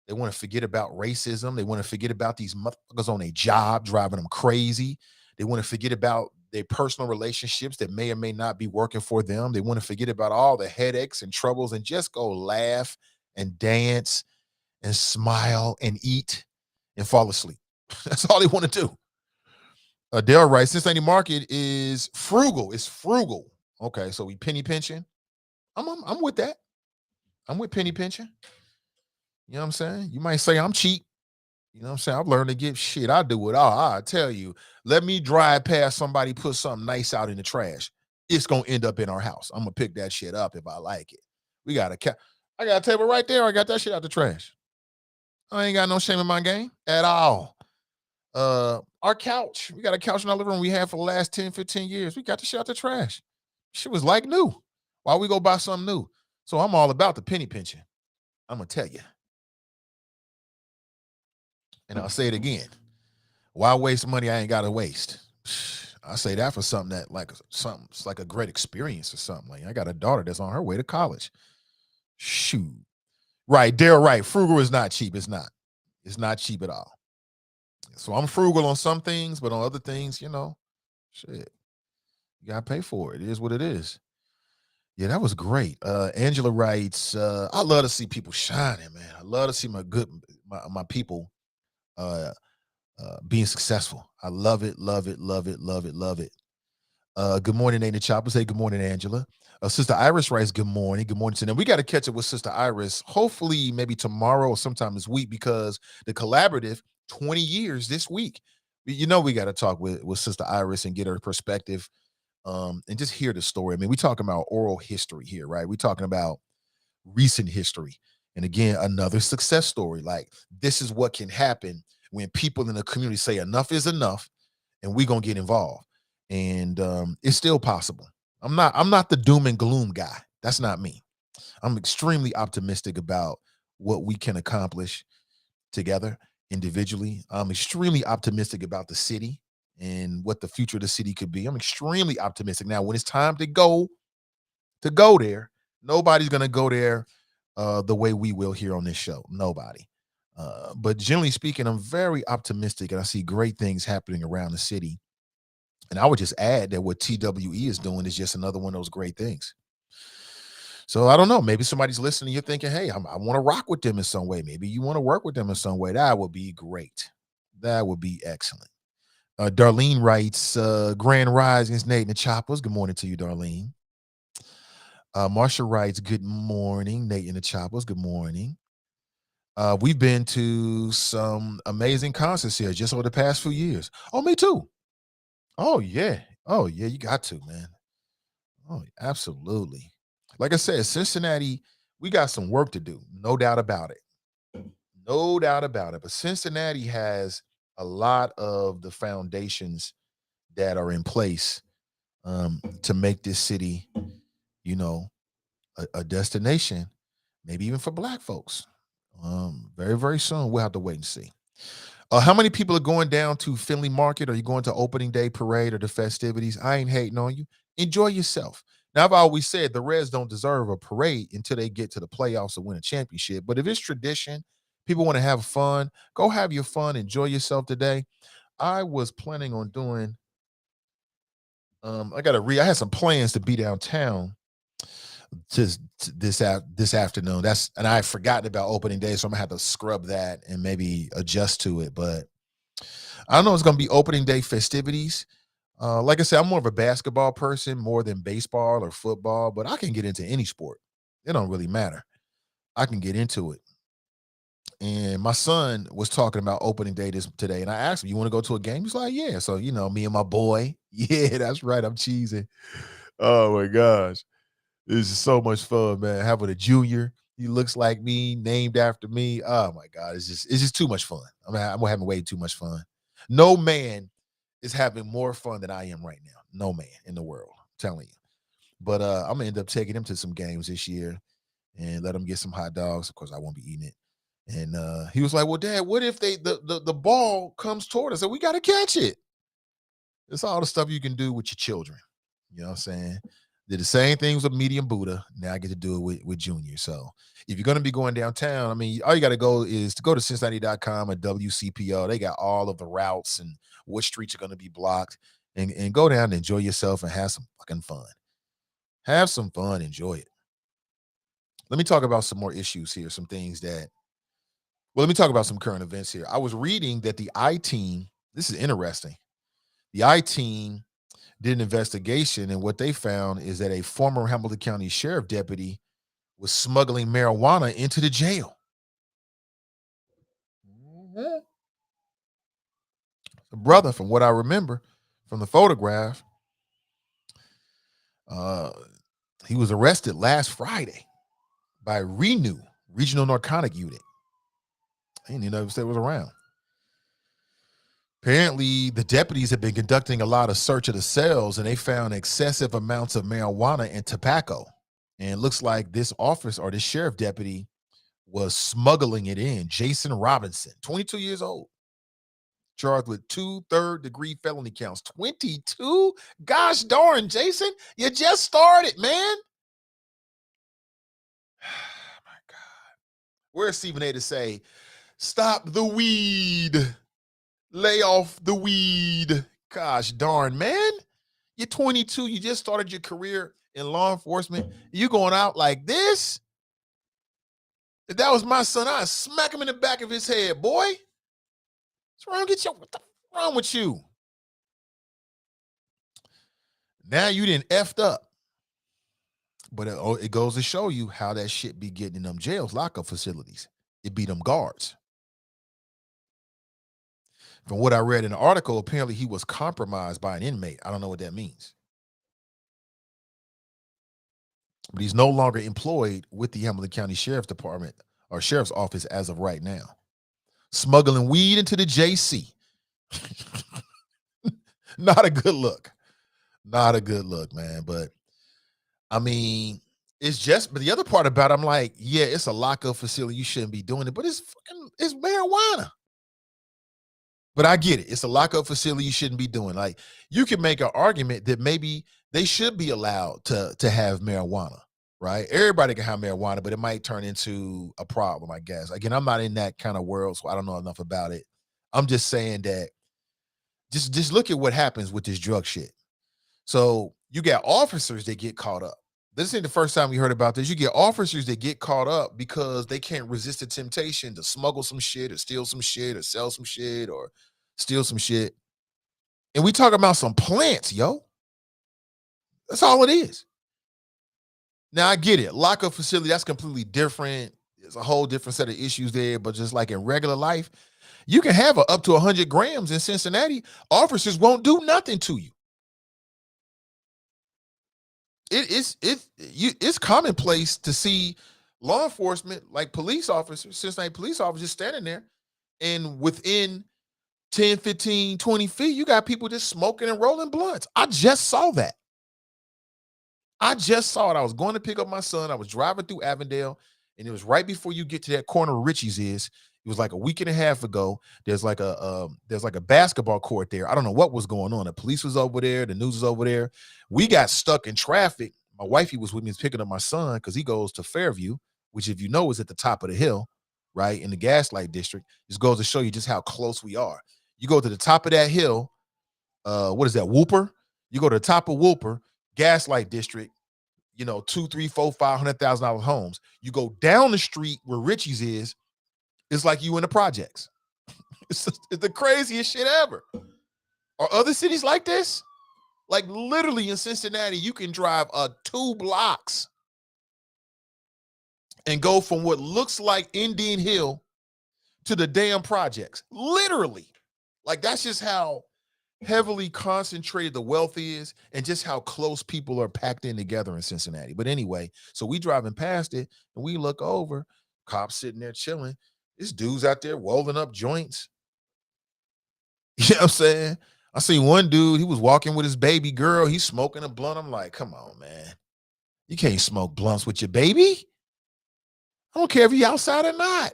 racism. They want to forget about these motherfuckers on their job driving them crazy. They want to forget about their personal relationships that may or may not be working for them. They want to forget about all the headaches and troubles and just go laugh and dance and smile and eat and fall asleep. That's all they want to do. Dale writes, Cincinnati market is frugal. It's frugal. Okay, so we penny pinching. I'm with that. I'm with penny pinching. You know what I'm saying? You might say I'm cheap. You know what I'm saying? I've learned to give shit. I do it all. I tell you, let me drive past somebody, put something nice out in the trash. It's gonna end up in our house. I'm gonna pick that shit up if I like it. I got a table right there. I got that shit out the trash. I ain't got no shame in my game at all. Our couch, we got a couch in our living room we had for the last 10, 15 years. We got the shit out the trash. Shit was like new. Why we go buy something new? So I'm all about the penny pinching. I'm gonna tell you. And I'll say it again. Why waste money I ain't gotta waste? I say that for something that it's like a great experience or something. Like I got a daughter that's on her way to college. Shoot. Right, Daryl, right. Frugal is not cheap. It's not. It's not cheap at all. So I'm frugal on some things, but on other things, shit, you gotta pay for it. It is what it is. Yeah, that was great. Angela writes, I love to see people shining, man. I love to see my people being successful. I love it, love it, love it, love it, love it. Good morning, Nathan Chopper. Say good morning, Angela. Sister Iris writes, good morning. Good morning to them. We got to catch up with Sister Iris, hopefully maybe tomorrow or sometime this week, because the collaborative 20 years this week. We got to talk with Sister Iris and get her perspective and just hear the story. I mean, we're talking about oral history here, right? We're talking about recent history. And again, another success story. Like this is what can happen when people in the community say enough is enough and we're going to get involved. And it's still possible. I'm not the doom and gloom guy. That's not me. I'm extremely optimistic about what we can accomplish together individually. I'm extremely optimistic about the city and what the future of the city could be. I'm extremely optimistic. Now, when it's time to go there, nobody's going to go there the way we will here on this show. Nobody. But generally speaking, I'm very optimistic and I see great things happening around the city. And I would just add that what TWE is doing is just another one of those great things. So I don't know. Maybe somebody's listening. You're thinking, hey, I want to rock with them in some way. Maybe you want to work with them in some way. That would be great. That would be excellent. Darlene writes, Grand Risings, Nate and the Choppers. Good morning to you, Darlene. Marsha writes, good morning, Nate and the Choppers. Good morning. We've been to some amazing concerts here just over the past few years. Oh, me too. Oh, yeah. Oh, yeah, you got to, man. Oh, absolutely. Like I said, Cincinnati, we got some work to do. No doubt about it. No doubt about it. But Cincinnati has a lot of the foundations that are in place to make this city, a destination, maybe even for Black folks. Very, very soon. We'll have to wait and see. How many people are going down to Finley Market? Are you going to opening day parade or the festivities? I ain't hating on you. Enjoy yourself. Now, I've always said the Reds don't deserve a parade until they get to the playoffs or win a championship. But if it's tradition, people want to have fun, go have your fun, enjoy yourself today. I was planning on doing, I had some plans to be downtown this afternoon. And I forgot about opening day, so I'm gonna have to scrub that and maybe adjust to it. But I don't know. It's gonna be opening day festivities. Like I said, I'm more of a basketball person more than baseball or football, but I can get into any sport. It don't really matter. I can get into it. And my son was talking about opening day today, and I asked him, "You want to go to a game?" He's like, "Yeah." So me and my boy, yeah, that's right. I'm cheesing. Oh my gosh. This is so much fun, man. Having a junior, he looks like me, named after me. Oh my God, it's just too much fun. I'm having way too much fun. No man is having more fun than I am right now. No man in the world, I'm telling you. But I'm gonna end up taking him to some games this year and let him get some hot dogs. Of course, I won't be eating it. And he was like, "Well, Dad, what if the ball comes toward us and we got to catch it?" It's all the stuff you can do with your children. You know what I'm saying? Did the same things with Medium Buddha. Now I get to do it with Junior. So if you're going to be going downtown, I mean, all you got to go is to go to Cincinnati.com or WCPO. They got all of the routes and what streets are going to be blocked, and go down and enjoy yourself and have some fucking fun. Have some fun. Enjoy it. Let me talk about some more issues here. Some things that, well, let me talk about some current events here. I was reading that the I-Team, this is interesting. The I-Team did an investigation, and what they found is that a former Hamilton County Sheriff deputy was smuggling marijuana into the jail. The brother, from what I remember from the photograph, he was arrested last Friday by Renew Regional Narcotic Unit. I didn't even know it was around. Apparently, the deputies have been conducting a lot of search of the cells, and they found excessive amounts of marijuana and tobacco. And it looks like this officer or this sheriff deputy was smuggling it in. Jason Robinson, 22 years old, charged with 2 third-degree felony counts. 22? Gosh darn, Jason, you just started, man. My God. Where's Stephen A to say, stop the weed? Lay off the weed. Gosh darn, man. You're 22. You just started your career in law enforcement. You going out like this? If that was my son, I'd smack him in the back of his head, boy. What's wrong with you? Now you done effed up. But it goes to show you how that shit be getting in them jails, lockup facilities. It be them guards. From what I read in the article, apparently he was compromised by an inmate. I don't know what that means. But he's no longer employed with the Hamilton County Sheriff's Department or Sheriff's Office as of right now. Smuggling weed into the JC. Not a good look. Not a good look, man. But, I mean, but the other part about it, I'm like, yeah, it's a lockup facility. You shouldn't be doing it. But it's marijuana. But I get it. It's a lockup facility you shouldn't be doing. Like, you can make an argument that maybe they should be allowed to have marijuana, right? Everybody can have marijuana, but it might turn into a problem, I guess. Again, I'm not in that kind of world, so I don't know enough about it. I'm just saying that just look at what happens with this drug shit. So you got officers that get caught up. This ain't the first time we heard about this. You get officers that get caught up because they can't resist the temptation to smuggle some shit or steal some shit or sell some shit or steal some shit. And we talking about some plants, yo. That's all it is. Now, I get it. Lockup facility, that's completely different. There's a whole different set of issues there. But just like in regular life, you can have up to 100 grams in Cincinnati. Officers won't do nothing to you. It's commonplace to see law enforcement, like police officers, Cincinnati police officers standing there, and within 10, 15, 20 feet, you got people just smoking and rolling blunts. I just saw that. I just saw it. I was going to pick up my son. I was driving through Avondale, and it was right before you get to that corner where Richie's is. It was like a week and a half ago. There's like a basketball court there. I don't know what was going on. The police was over there. The news was over there. We got stuck in traffic. My wifey was with me picking up my son because he goes to Fairview, which, if you know, is at the top of the hill, right, in the Gaslight District. Just goes to show you just how close we are. You go to the top of that hill. What is that, Whooper? You go to the top of Whooper, Gaslight District, you know, 2, 3, 4, $500,000 homes. You go down the street where Richie's is, it's like you in the projects. It's the craziest shit ever. Are other cities like this? Like, literally in Cincinnati, you can drive 2 blocks and go from what looks like Indian Hill to the damn projects. Literally. Like, that's just how heavily concentrated the wealth is and just how close people are packed in together in Cincinnati. But anyway, so we driving past it and we look over, cops sitting there chilling. This dude's out there rolling up joints. You know what I'm saying? I seen one dude, he was walking with his baby girl. He's smoking a blunt. I'm like, come on, man. You can't smoke blunts with your baby. I don't care if you're outside or not.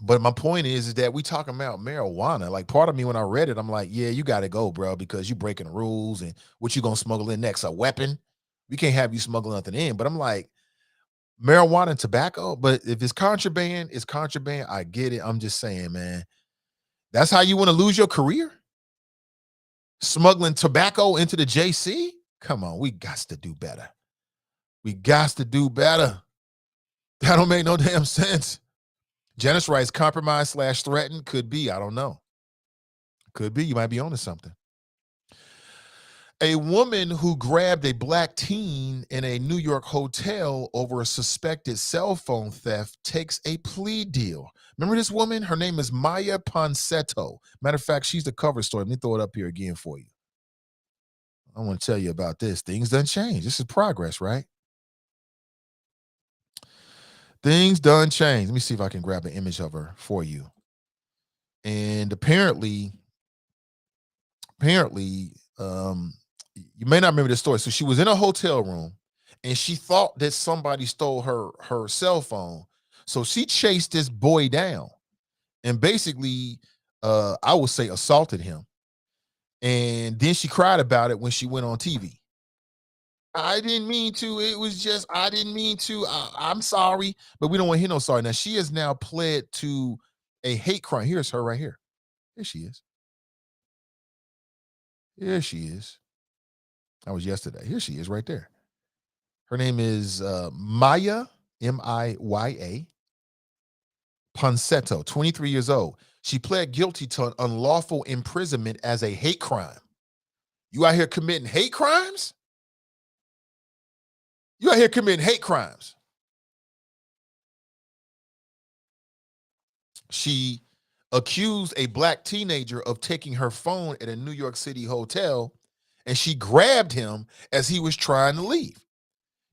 But my point is that we talking about marijuana. Like, part of me when I read it, I'm like, yeah, you got to go, bro, because you breaking the rules. And what you gonna smuggle in next? A weapon? We can't have you smuggle nothing in. But I'm like, marijuana and tobacco. But if it's contraband, it's contraband. I get it. I'm just saying, man, that's how you want to lose your career? Smuggling tobacco into the JC? Come on, we got to do better. We got to do better. That don't make no damn sense. Janice writes, compromise / threaten. Could be. I don't know. Could be. You might be onto something. A woman who grabbed a black teen in a New York hotel over a suspected cell phone theft takes a plea deal. Remember this woman? Her name is Maya Ponsetto. Matter of fact, she's the cover story. Let me throw it up here again for you. I want to tell you about this. Things done change. This is progress, right? Things done change. Let me see if I can grab an image of her for you. And apparently, you may not remember the story. So she was in a hotel room and she thought that somebody stole her cell phone. So she chased this boy down and basically, I would say, assaulted him. And then she cried about it when she went on TV. I didn't mean to. It was just, I didn't mean to. I'm sorry, but we don't want to hear no sorry. Now, she has now pled to a hate crime. Here's her right here. Here she is. Here she is. That was yesterday. Here she is right there. Her name is Maya, M-I-Y-A, Ponsetto, 23 years old. She pled guilty to unlawful imprisonment as a hate crime. You out here committing hate crimes? You out here committing hate crimes. She accused a black teenager of taking her phone at a New York City hotel, and she grabbed him as he was trying to leave.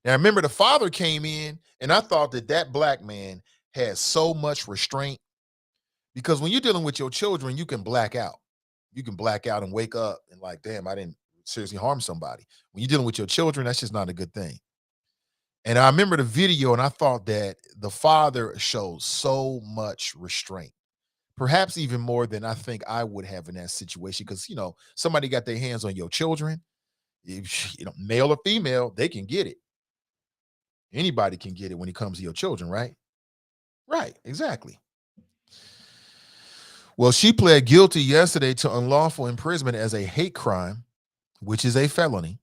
Now, remember, the father came in, and I thought that black man had so much restraint, because when you're dealing with your children, you can black out. You can black out and wake up and like, damn, I didn't seriously harm somebody. When you're dealing with your children, that's just not a good thing. And I remember the video, and I thought that the father showed so much restraint, perhaps even more than I think I would have in that situation. Because, somebody got their hands on your children, male or female, they can get it. Anybody can get it when it comes to your children, right? Right, exactly. Well, she pled guilty yesterday to unlawful imprisonment as a hate crime, which is a felony.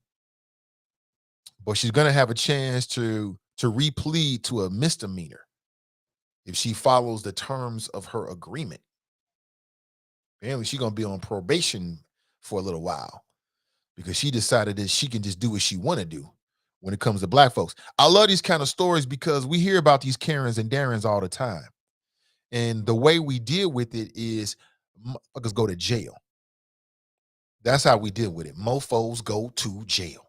But she's going to have a chance to replead to a misdemeanor if she follows the terms of her agreement. Apparently, she's going to be on probation for a little while because she decided that she can just do what she want to do when it comes to black folks. I love these kind of stories because we hear about these Karens and Darrens all the time. And the way we deal with it is motherfuckers go to jail. That's how we deal with it. Mofos go to jail.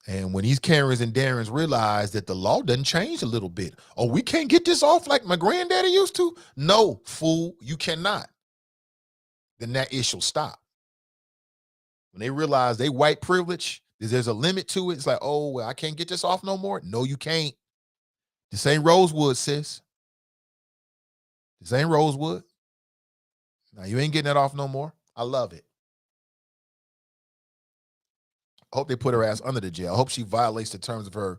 And when these Karens and Darrens realize that the law doesn't change a little bit, oh, we can't get this off like my granddaddy used to. No, fool, you cannot. Then that issue will stop. When they realize they white privilege, there's a limit to it. It's like, oh, well, I can't get this off no more. No, you can't. This ain't Rosewood, sis. This ain't Rosewood. Now, you ain't getting that off no more. I love it. I hope they put her ass under the jail. I hope she violates the terms of her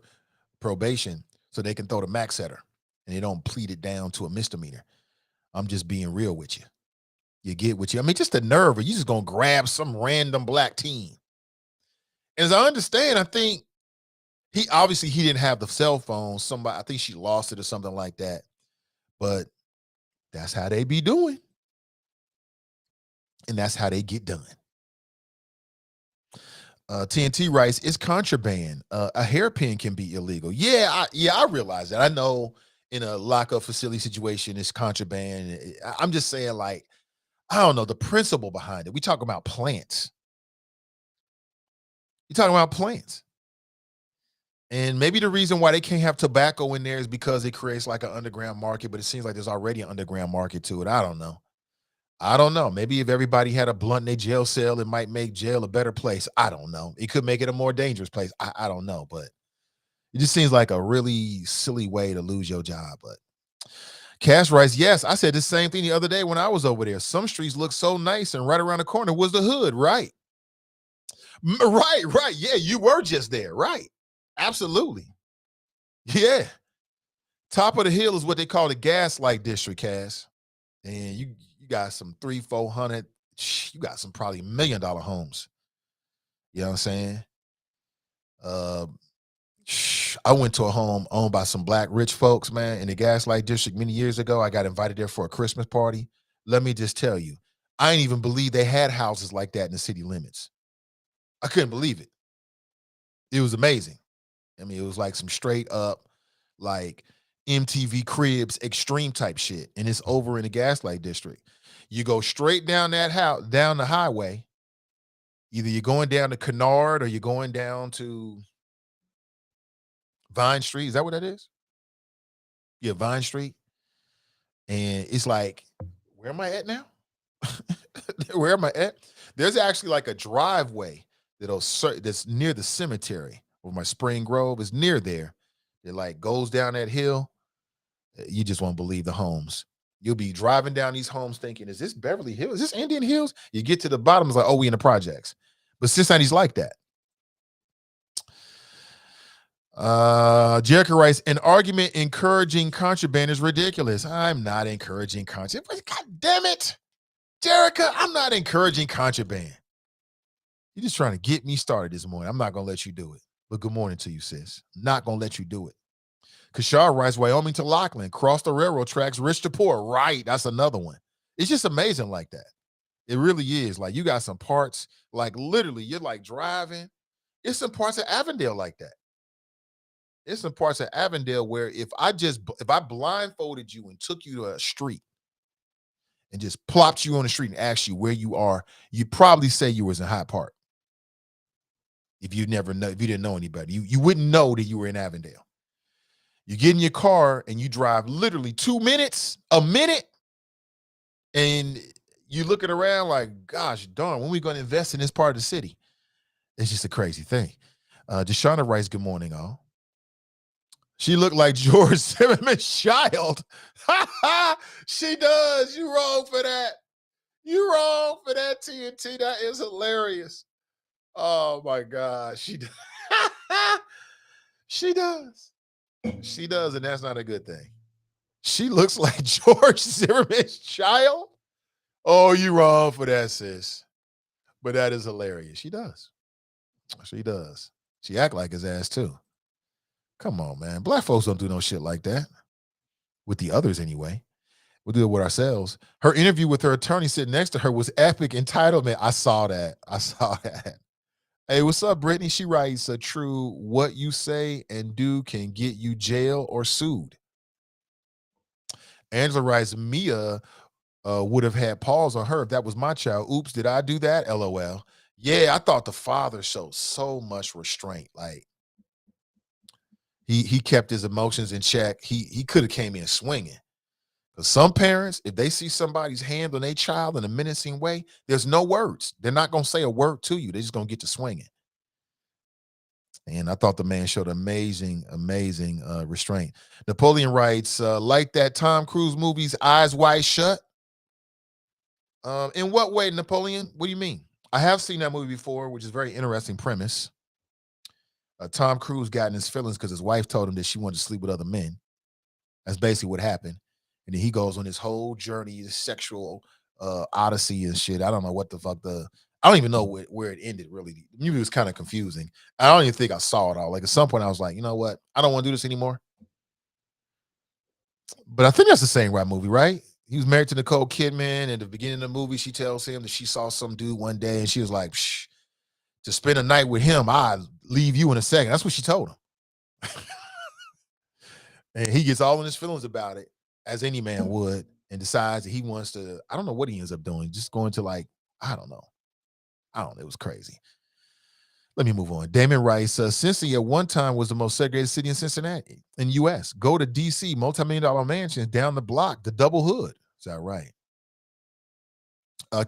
probation so they can throw the max at her and they don't plead it down to a misdemeanor. I'm just being real with you. You get what you, I mean, just the nerve of you just going to grab some random black teen. As I understand, I think he didn't have the cell phone. I think she lost it or something like that. But that's how they be doing. And that's how they get done. TNT writes, it's contraband. A hairpin can be illegal. I realize that. I know in a lockup facility situation, it's contraband. I'm just saying, like, I don't know the principle behind it. We talk about plants. You're talking about plants. And maybe the reason why they can't have tobacco in there is because it creates like an underground market, but it seems like there's already an underground market to it. I don't know. Maybe if everybody had a blunt in their jail cell, it might make jail a better place. I don't know. It could make it a more dangerous place. I don't know. But, It just seems like a really silly way to lose your job. But Cash writes, yes, I said the same thing the other day when I was over there. Some streets look so nice, and right around the corner was the hood, right? Right. Yeah, you were just there, right? Absolutely. Yeah. Top of the hill is what they call the gaslight district, Cass. And you got some 300-400, you got some probably $1 million homes. You know what I'm saying? I went to a home owned by some black rich folks, man, in the Gaslight District many years ago. I got invited there for a Christmas party. Let me just tell you, I didn't even believe they had houses like that in the city limits. I couldn't believe it. It was amazing. I mean, it was like some straight up, like MTV Cribs extreme type shit. And it's over in the Gaslight District. You go straight down that house, down the highway. Either you're going down to Kennard or you're going down to Vine Street. Is that what that is? Yeah, Vine Street. And it's like, where am I at now? Where am I at? There's actually like a driveway that's near the cemetery where my Spring Grove is near there. It like goes down that hill. You just won't believe the homes. You'll be driving down these homes thinking, is this Beverly Hills? Is this Indian Hills? You get to the bottom, it's like, oh, we in the projects. But Cincinnati's like that. Jericho writes, an argument encouraging contraband is ridiculous. I'm not encouraging contraband. God damn it, Jericho, I'm not encouraging contraband. You're just trying to get me started this morning. I'm not going to let you do it. But good morning to you, sis. I'm not going to let you do it. Kashar writes, Wyoming to Lockland, cross the railroad tracks, rich to poor. Right, that's another one. It's just amazing like that. It really is. Like, you got some parts, like literally, you're like driving. It's some parts of Avondale like that. It's some parts of Avondale where if I blindfolded you and took you to a street and just plopped you on the street and asked you where you are, you'd probably say you was in Hyde Park. If you didn't know anybody, you wouldn't know that you were in Avondale. You get in your car and you drive literally 2 minutes, a minute, and you looking around like, gosh darn, when are we going to invest in this part of the city? It's just a crazy thing. Deshauna writes, good morning, all. She looked like George Zimmerman's child. She does. You wrong for that. You wrong for that, TNT. That is hilarious. Oh, my God. She does. She does. She does, and that's not a good thing. She looks like George Zimmerman's child. Oh, you wrong for that, sis. But that is hilarious. She does. She does. She act like his ass, too. Come on, man. Black folks don't do no shit like that. With the others, anyway. We'll do it with ourselves. Her interview with her attorney sitting next to her was epic entitlement. I saw that. Hey, what's up, Brittany? She writes, true, what you say and do can get you jail or sued. Angela writes, Mia would have had paws on her if that was my child. Oops, did I do that? LOL. Yeah, I thought the father showed so much restraint. Like, he kept his emotions in check. He could have came in swinging. Because some parents, if they see somebody's hand on their child in a menacing way, there's no words. They're not going to say a word to you. They're just going to get to swinging. And I thought the man showed amazing restraint. Napoleon writes, like that Tom Cruise movie's Eyes Wide Shut. In what way, Napoleon? What do you mean? I have seen that movie before, which is a very interesting premise. Tom Cruise got in his feelings because his wife told him that she wanted to sleep with other men. That's basically what happened. And then he goes on this whole journey, this sexual odyssey and shit. I don't know what the fuck I don't even know where it ended, really. The movie was kind of confusing. I don't even think I saw it all. Like, at some point, I was like, you know what? I don't want to do this anymore. But I think that's the same right movie, right? He was married to Nicole Kidman. At the beginning of the movie, she tells him that she saw some dude one day, and she was like, psh, to spend a night with him, I'll leave you in a second. That's what she told him. And he gets all in his feelings about it, as any man would, and decides that he wants to, I don't know what he ends up doing, just going to like, I don't know. It was crazy. Let me move on. Damon writes, Cincinnati at one time was the most segregated city in Cincinnati, in U.S. Go to D.C., multi-million-dollar mansions down the block, the double hood. Is that right?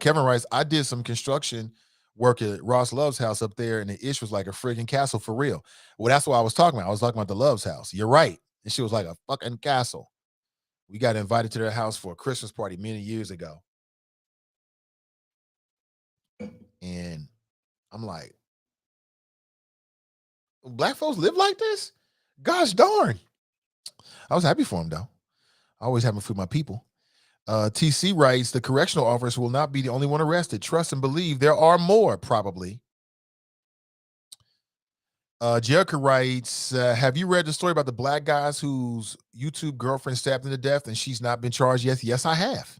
Kevin writes, I did some construction work at Ross Love's house up there, and the ish was like a freaking castle for real. Well, that's what I was talking about. I was talking about the Love's house. You're right. And she was like a fucking castle. We got invited to their house for a Christmas party many years ago. And I'm like, black folks live like this? Gosh darn. I was happy for him, though. I always happy for my people. TC writes, the correctional officers will not be the only one arrested. Trust and believe there are more, probably. Jerica writes, have you read the story about the black guys whose YouTube girlfriend stabbed them to death and she's not been charged yet? Yes, I have.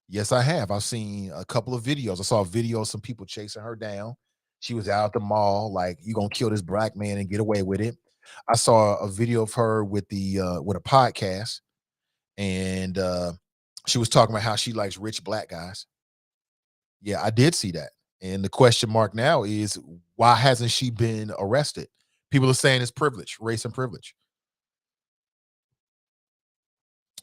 Yes, I have. I've seen a couple of videos. I saw a video of some people chasing her down. She was out at the mall, like, you gonna kill this black man and get away with it. I saw a video of her with with a podcast, and she was talking about how she likes rich black guys. Yeah, I did see that. And the question mark now is, why hasn't she been arrested? People are saying it's privilege, race and privilege.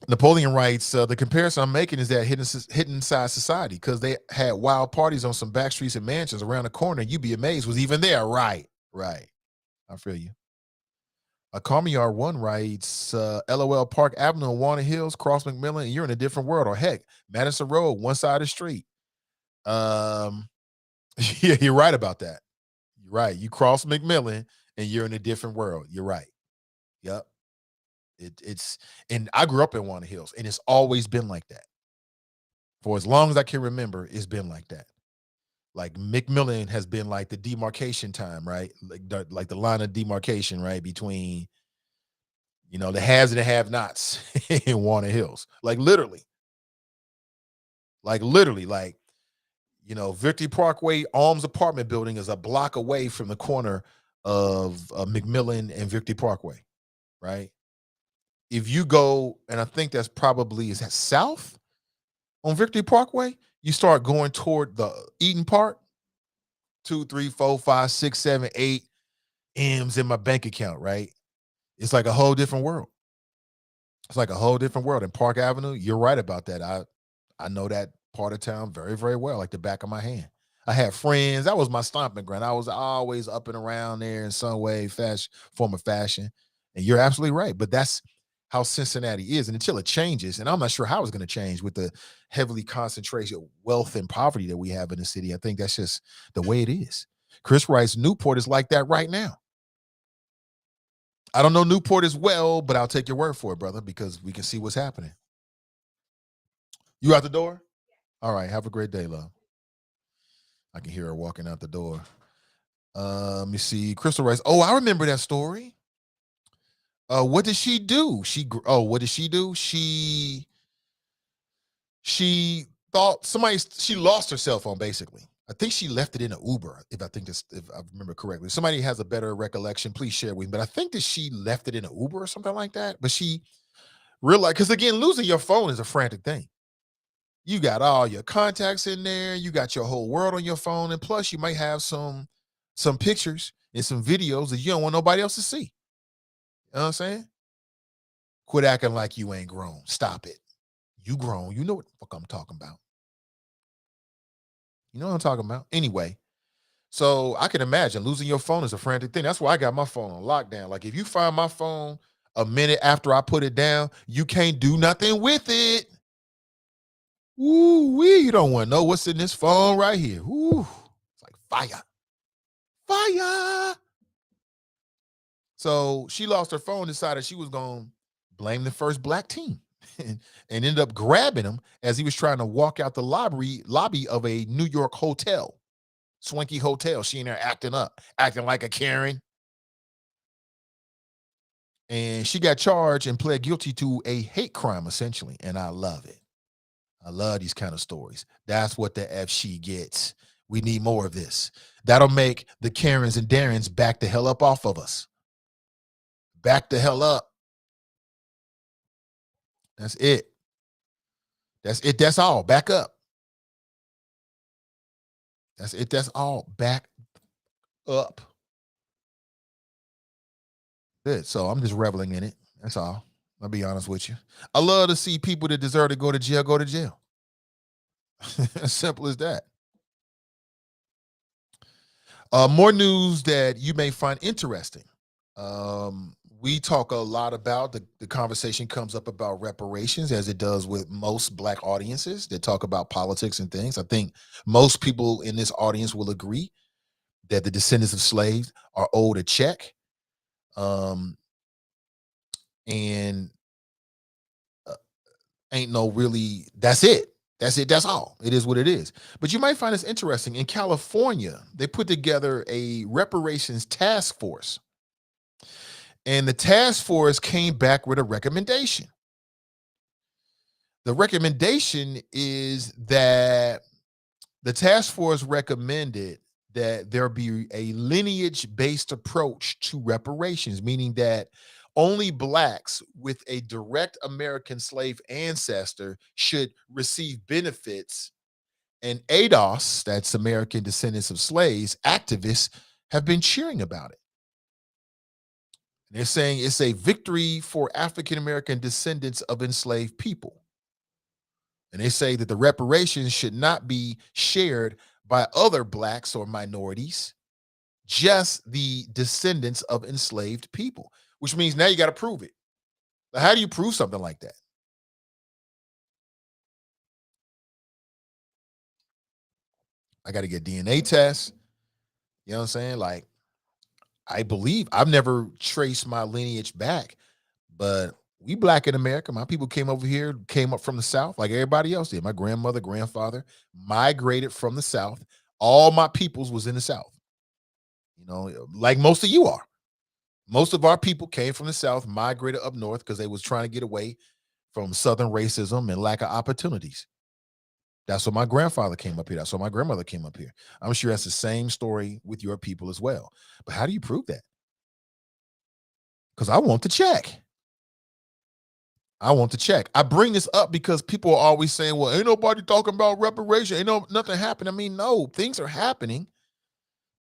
Napoleon writes, the comparison I'm making is that hidden inside society, because they had wild parties on some back streets and mansions around the corner. You'd be amazed was even there. Right. I feel you. Carmiar one writes, LOL Park Avenue and Warner Hills, Cross McMillan, and you're in a different world. Or heck, Madison Road, one side of the street. Yeah, you're right about that. You're right. You cross McMillan and you're in a different world. You're right. Yep. It's and I grew up in Warner Hills, and it's always been like that. For as long as I can remember, it's been like that. Like McMillan has been like the demarcation time, right? Like the line of demarcation, right, between, you know, the haves and the have-nots in Warner Hills. Like literally, you know, Victory Parkway Alms apartment building is a block away from the corner of McMillan and Victory Parkway, right? If you go, and I think that's probably, is that south on Victory Parkway? You start going toward the Eaton Park, 2, 3, 4, 5, 6, 7, 8 M's in my bank account, right? It's like a whole different world. It's like a whole different world. In Park Avenue, you're right about that. I know that part of town very, very well, like the back of my hand. I had friends. That was my stomping ground. I was always up and around there in some way, form of fashion. And you're absolutely right. But that's how Cincinnati is. And until it changes, and I'm not sure how it's going to change with the heavily concentrated wealth and poverty that we have in the city, I think that's just the way it is. Chris writes, Newport is like that right now. I don't know Newport as well, but I'll take your word for it, brother, because we can see what's happening. You out the door? All right. Have a great day, love. I can hear her walking out the door. Let me see. Crystal writes, oh, I remember that story. What did she do? What did she do? She thought she lost her cell phone, basically. I think she left it in an Uber, if I remember correctly. Somebody has a better recollection, please share with me. But I think that she left it in an Uber or something like that. But she realized, because again, losing your phone is a frantic thing. You got all your contacts in there, you got your whole world on your phone, and plus you might have some pictures and some videos that you don't want nobody else to see. You know what I'm saying? Quit acting like you ain't grown. Stop it. You grown. You know what the fuck I'm talking about. You know what I'm talking about. Anyway, so I can imagine losing your phone is a frantic thing. That's why I got my phone on lockdown. Like if you find my phone a minute after I put it down, you can't do nothing with it. Ooh, you don't want to know what's in this phone right here. Ooh, it's like fire. Fire. So she lost her phone, decided she was going to blame the first black team and ended up grabbing him as he was trying to walk out the lobby of a New York hotel, swanky hotel. She in there acting like a Karen. And she got charged and pled guilty to a hate crime, essentially. And I love it. I love these kind of stories. That's what the F she gets. We need more of this. That'll make the Karens and Darrens back the hell up off of us. Back the hell up. That's it. That's it. That's all. Back up. That's it. That's all. Back up. Good. So I'm just reveling in it. That's all. I'll be honest with you. I love to see people that deserve to go to jail go to jail. As simple as that. More news that you may find interesting. We talk a lot about the conversation comes up about reparations, as it does with most Black audiences that talk about politics and things. I think most people in this audience will agree that the descendants of slaves are owed a check. And ain't no really, that's it. That's it. That's all. It is what it is. But you might find this interesting. In California, they put together a reparations task force. And the task force came back with a recommendation. The recommendation is that the task force recommended that there be a lineage-based approach to reparations, meaning that only Blacks with a direct American slave ancestor should receive benefits. And ADOS, that's American Descendants of Slaves, activists have been cheering about it. They're saying it's a victory for African American descendants of enslaved people. And they say that the reparations should not be shared by other Blacks or minorities, just the descendants of enslaved people, which means now you got to prove it. Now, how do you prove something like that? I got to get DNA tests. You know what I'm saying? Like, I believe I've never traced my lineage back, but we Black in America. My people came over here, came up from the South like everybody else did. My grandmother, grandfather migrated from the South. All my peoples was in the South. You know, like most of you are. Most of our people came from the South, migrated up north because they was trying to get away from Southern racism and lack of opportunities. That's why my grandfather came up here. That's why my grandmother came up here. I'm sure that's the same story with your people as well. But how do you prove that? Because I want to check. I want to check. I bring this up because people are always saying, well, ain't nobody talking about reparation. Ain't nothing happening. I mean, no, things are happening.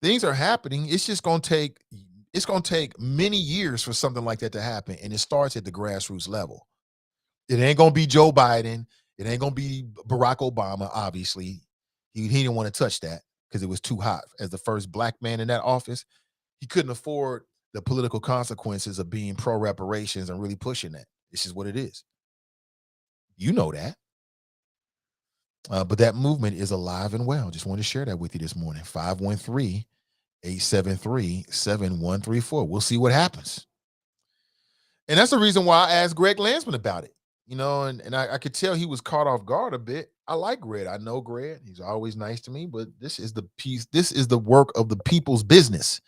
Things are happening. It's just going to take many years for something like that to happen. And it starts at the grassroots level. It ain't going to be Joe Biden. It ain't going to be Barack Obama, obviously. He didn't want to touch that because it was too hot. As the first Black man in that office, he couldn't afford the political consequences of being pro-reparations and really pushing that. This is what it is. You know that. But that movement is alive and well. Just wanted to share that with you this morning. 513-873-7134. We'll see what happens. And that's the reason why I asked Greg Landsman about it. You know, and I could tell he was caught off guard a bit. I like Greg. I know Greg. He's always nice to me, but this is the piece. This is the work of the people's business.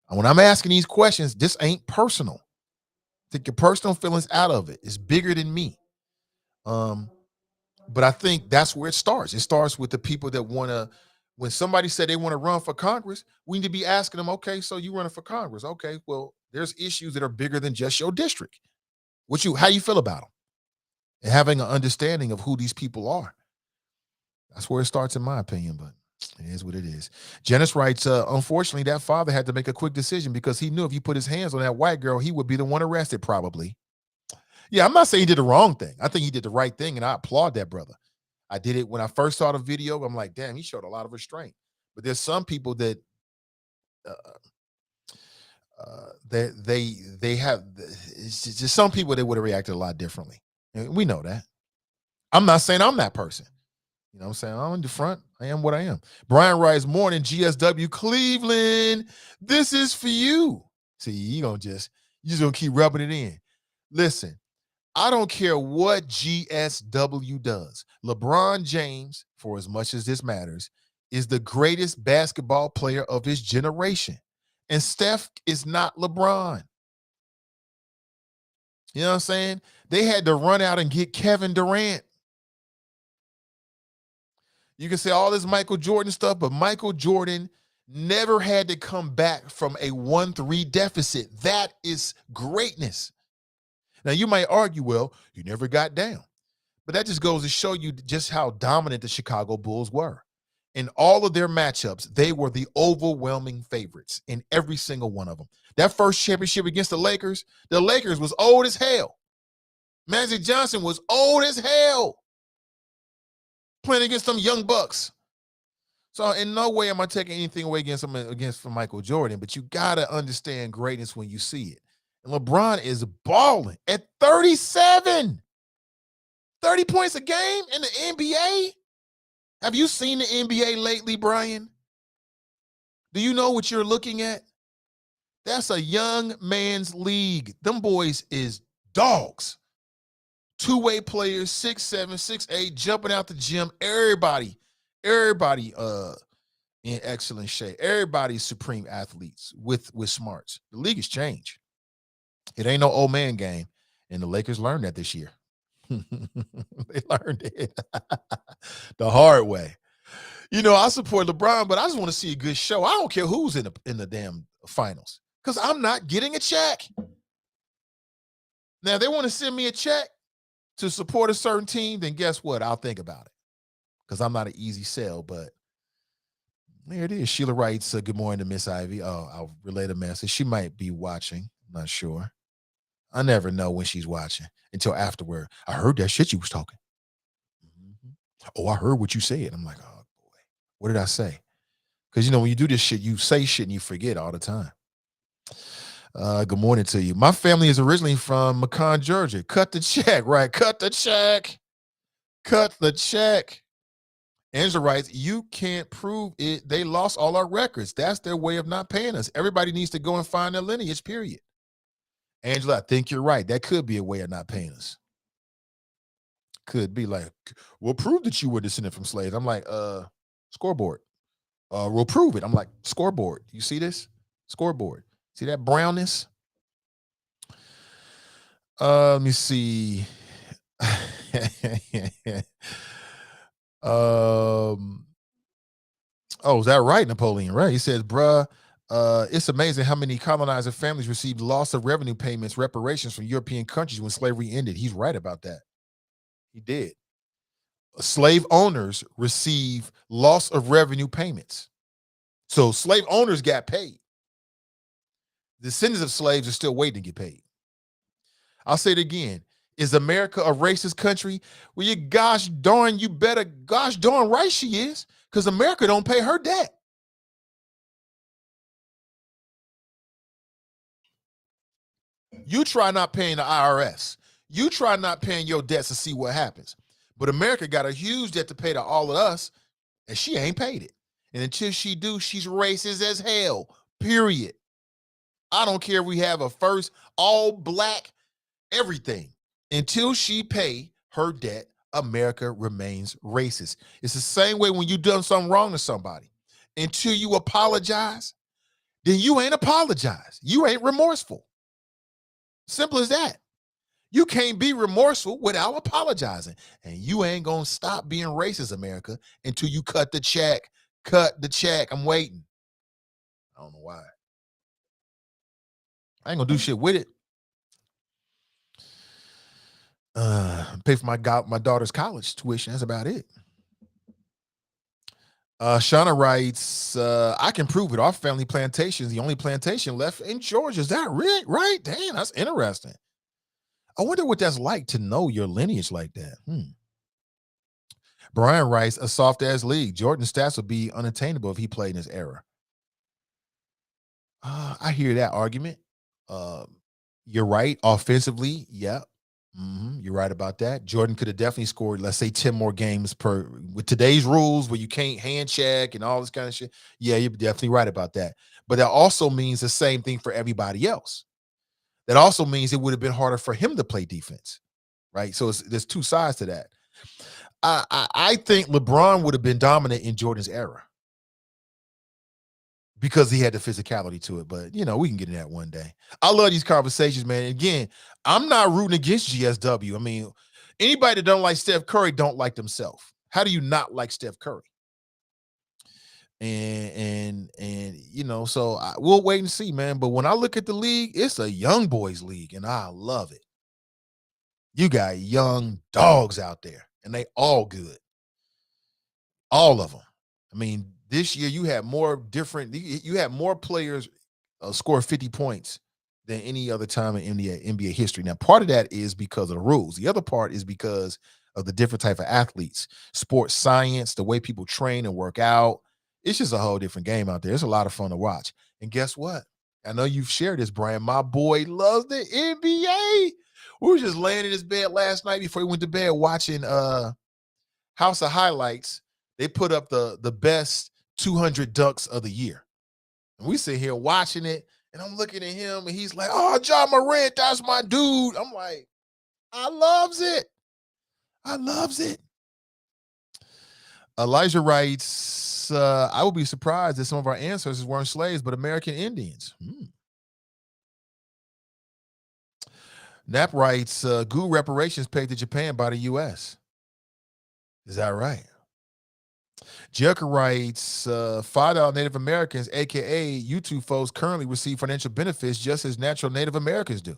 And when I'm asking these questions, this ain't personal. Take your personal feelings out of it. It's bigger than me. But I think that's where it starts. It starts with the people that want to, when somebody said they want to run for Congress, we need to be asking them, okay, so you running for Congress. Okay, well, there's issues that are bigger than just your district. How you feel about them? And having an understanding of who these people are. That's where it starts, in my opinion, but it is what it is. Janice writes, unfortunately, that father had to make a quick decision because he knew if he put his hands on that white girl, he would be the one arrested probably. Yeah, I'm not saying he did the wrong thing. I think he did the right thing, and I applaud that brother. I did it when I first saw the video. I'm like, damn, he showed a lot of restraint. But there's some people that they have, it's just some people that would have reacted a lot differently. And we know that. I'm not saying I'm that person. You know what I'm saying? I'm in the front. I am what I am. Brian writes, morning, GSW Cleveland. This is for you. See, you just gonna keep rubbing it in. Listen, I don't care what GSW does. LeBron James, for as much as this matters, is the greatest basketball player of his generation. And Steph is not LeBron. You know what I'm saying? They had to run out and get Kevin Durant. You can say all this Michael Jordan stuff, but Michael Jordan never had to come back from a 1-3 deficit. That is greatness. Now, you might argue, well, he never got down. But that just goes to show you just how dominant the Chicago Bulls were. In all of their matchups, they were the overwhelming favorites in every single one of them. That first championship against the Lakers was old as hell. Magic Johnson was old as hell playing against them young bucks. So in no way am I taking anything away from Michael Jordan, but you gotta understand greatness when you see it. And LeBron is balling at 37, 30 points a game in the NBA. Have you seen the NBA lately, Brian? Do you know what you're looking at? That's a young man's league. Them boys is dogs. Two-way players, 6'7", 6'8", jumping out the gym. Everybody in excellent shape. Everybody's supreme athletes with smarts. The league has changed. It ain't no old man game. And the Lakers learned that this year. They learned it the hard way. You know, I support LeBron, but I just want to see a good show. I don't care who's in the damn finals because I'm not getting a check. Now, if they want to send me a check to support a certain team, then guess what? I'll think about it because I'm not an easy sell, but there it is. Sheila writes, good morning to Miss Ivy. Oh, I'll relay the message. She might be watching. I'm not sure. I never know when she's watching until afterward. I heard that shit you was talking. Mm-hmm. Oh, I heard what you said. I'm like, oh, boy. What did I say? Because, you know, when you do this shit, you say shit and you forget all the time. Good morning to you. My family is originally from Macon, Georgia. Cut the check, right? Cut the check. Cut the check. Angela writes, you can't prove it. They lost all our records. That's their way of not paying us. Everybody needs to go and find their lineage, period. Angela, I think you're right. That could be a way of not paying us. Could be like, we'll prove that you were descended from slaves. I'm like, scoreboard. We'll prove it. I'm like, scoreboard. You see this? Scoreboard. See that brownness? Let me see. Oh, is that right, Napoleon? Right. He says, bruh, it's amazing how many colonizer families received loss of revenue payments, reparations from European countries when slavery ended. He's right about that. He did. Slave owners receive loss of revenue payments. So slave owners got paid. Descendants of slaves are still waiting to get paid. I'll say it again. Is America a racist country? Well, you better gosh darn right she is, because America don't pay her debt. You try not paying the IRS. You try not paying your debts to see what happens. But America got a huge debt to pay to all of us, and she ain't paid it. And until she do, she's racist as hell, period. I don't care if we have a first all black everything. Until she pay her debt, America remains racist. It's the same way when you done something wrong to somebody. Until you apologize, then you ain't apologized. You ain't remorseful. Simple as that. You can't be remorseful without apologizing. And you ain't going to stop being racist, America, until you cut the check. Cut the check. I'm waiting. I don't know why. I ain't going to do shit with it. Pay for my daughter's college tuition. That's about it. Shauna writes, I can prove it. Our family plantation is the only plantation left in Georgia. Is that really right? Damn, that's interesting. I wonder what that's like to know your lineage like that. Brian writes, a soft-ass league. Jordan's stats would be unattainable if he played in his era. I hear that argument. You're right. Offensively, yeah. You're right about that. Jordan could have definitely scored, let's say, 10 more games with today's rules where you can't hand check and all this kind of shit. Yeah, you're definitely right about that. But that also means the same thing for everybody else. That also means it would have been harder for him to play defense, right? So there's two sides to that. I think LeBron would have been dominant in Jordan's era because he had the physicality to it. But, you know, we can get in that one day. I love these conversations, man. Again, I'm not rooting against GSW. I mean, anybody that don't like Steph Curry don't like themselves. How do you not like Steph Curry? And you know, so we'll wait and see, man. But when I look at the league, it's a young boys league, and I love it. You got young dogs out there, and they all good. All of them. I mean, this year you had more players score 50 points than any other time in NBA history. Now, part of that is because of the rules. The other part is because of the different type of athletes, sports science, the way people train and work out. It's just a whole different game out there. It's a lot of fun to watch. And guess what? I know you've shared this, Brian. My boy loves the NBA. We were just laying in his bed last night before he went to bed watching House of Highlights. They put up the best 200 dunks of the year. And we sit here watching it, and I'm looking at him, and he's like, "Oh, John Morant, that's my dude." I'm like, I loves it. I loves it. Elijah writes, I would be surprised if some of our ancestors weren't slaves, but American Indians. Knapp writes, Goo reparations paid to Japan by the U.S. Is that right? Jerker writes, $5 Native Americans, a.k.a. YouTube folks, currently receive financial benefits just as natural Native Americans do.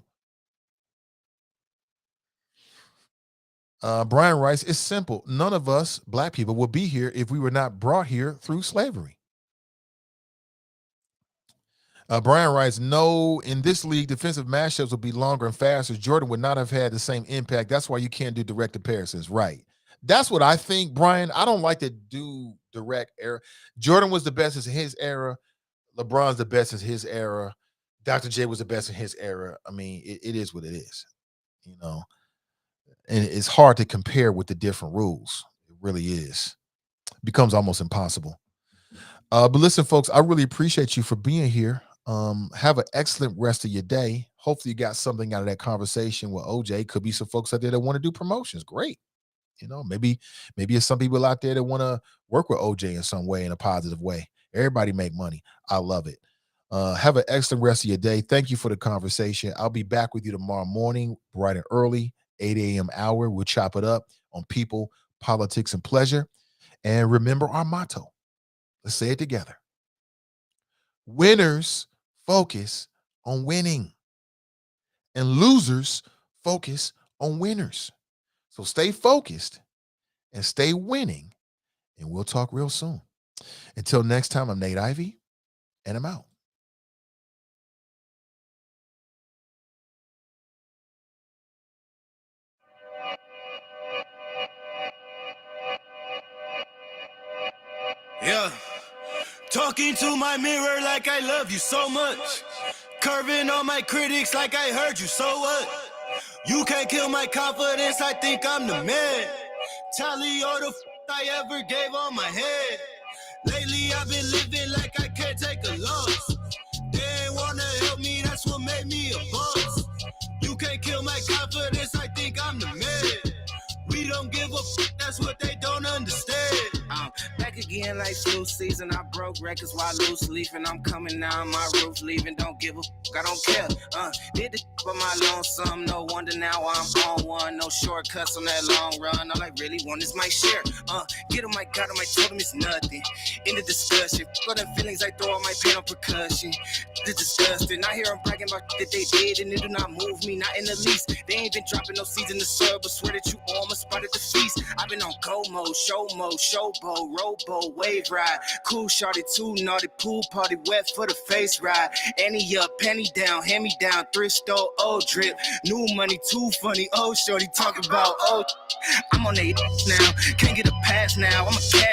Brian writes, it's simple. None of us, black people, would be here if we were not brought here through slavery. Brian writes, no, in this league, defensive matchups would be longer and faster. Jordan would not have had the same impact. That's why you can't do direct comparisons. Right. That's what I think, Brian. I don't like to do direct era. Jordan was the best in his era. LeBron's the best in his era. Dr. J was the best in his era. I mean, it is what it is, you know. And it's hard to compare with the different rules. It really is. It becomes almost impossible. But listen, folks, I really appreciate you for being here. Have an excellent rest of your day. Hopefully you got something out of that conversation with OJ. Could be some folks out there that want to do promotions. Great. You know, maybe it's some people out there that want to work with OJ in some way, in a positive way. Everybody make money. I love it. Have an excellent rest of your day. Thank you for the conversation. I'll be back with you tomorrow morning, bright and early, 8 a.m. hour. We'll chop it up on people, politics, and pleasure. And remember our motto. Let's say it together. Winners focus on winning, and losers focus on winners. So stay focused and stay winning, and we'll talk real soon. Until next time, I'm Nate Ivey, and I'm out. Yeah. Talking to my mirror like I love you so much. Curving on my critics like I heard you, so what? You can't kill my confidence, I think I'm the man. Tally all the I ever gave on my head. Lately I've been living like I can't take a loss. They ain't wanna help me, that's what made me a boss. You can't kill my confidence, I think I'm the man. We don't give a that's what they don't understand. Back again like flu season. I broke records while loose leafing. I'm coming down my roof, leaving. Don't give a I don't care. Did the for my lonesome. No wonder now I'm on one. No shortcuts on that long run. All I really want is my share. Get on my God, on my totem is nothing. In the discussion, got them feelings I throw on my pain on percussion. The disgusting. I hear them bragging about that they did, and it do not move me, not in the least. They ain't been dropping no seeds in the soil, but swear that you all my spot at the feast. I've been on go mode, showboat, rowboat, wave ride. Cool shorty, too naughty, pool party, wet for the face ride. Annie up, penny down, hand me down, thrift store, old drip. New money, too funny, old shorty talking about, oh. I'm on they now, can't get a pass now, I'm a cash.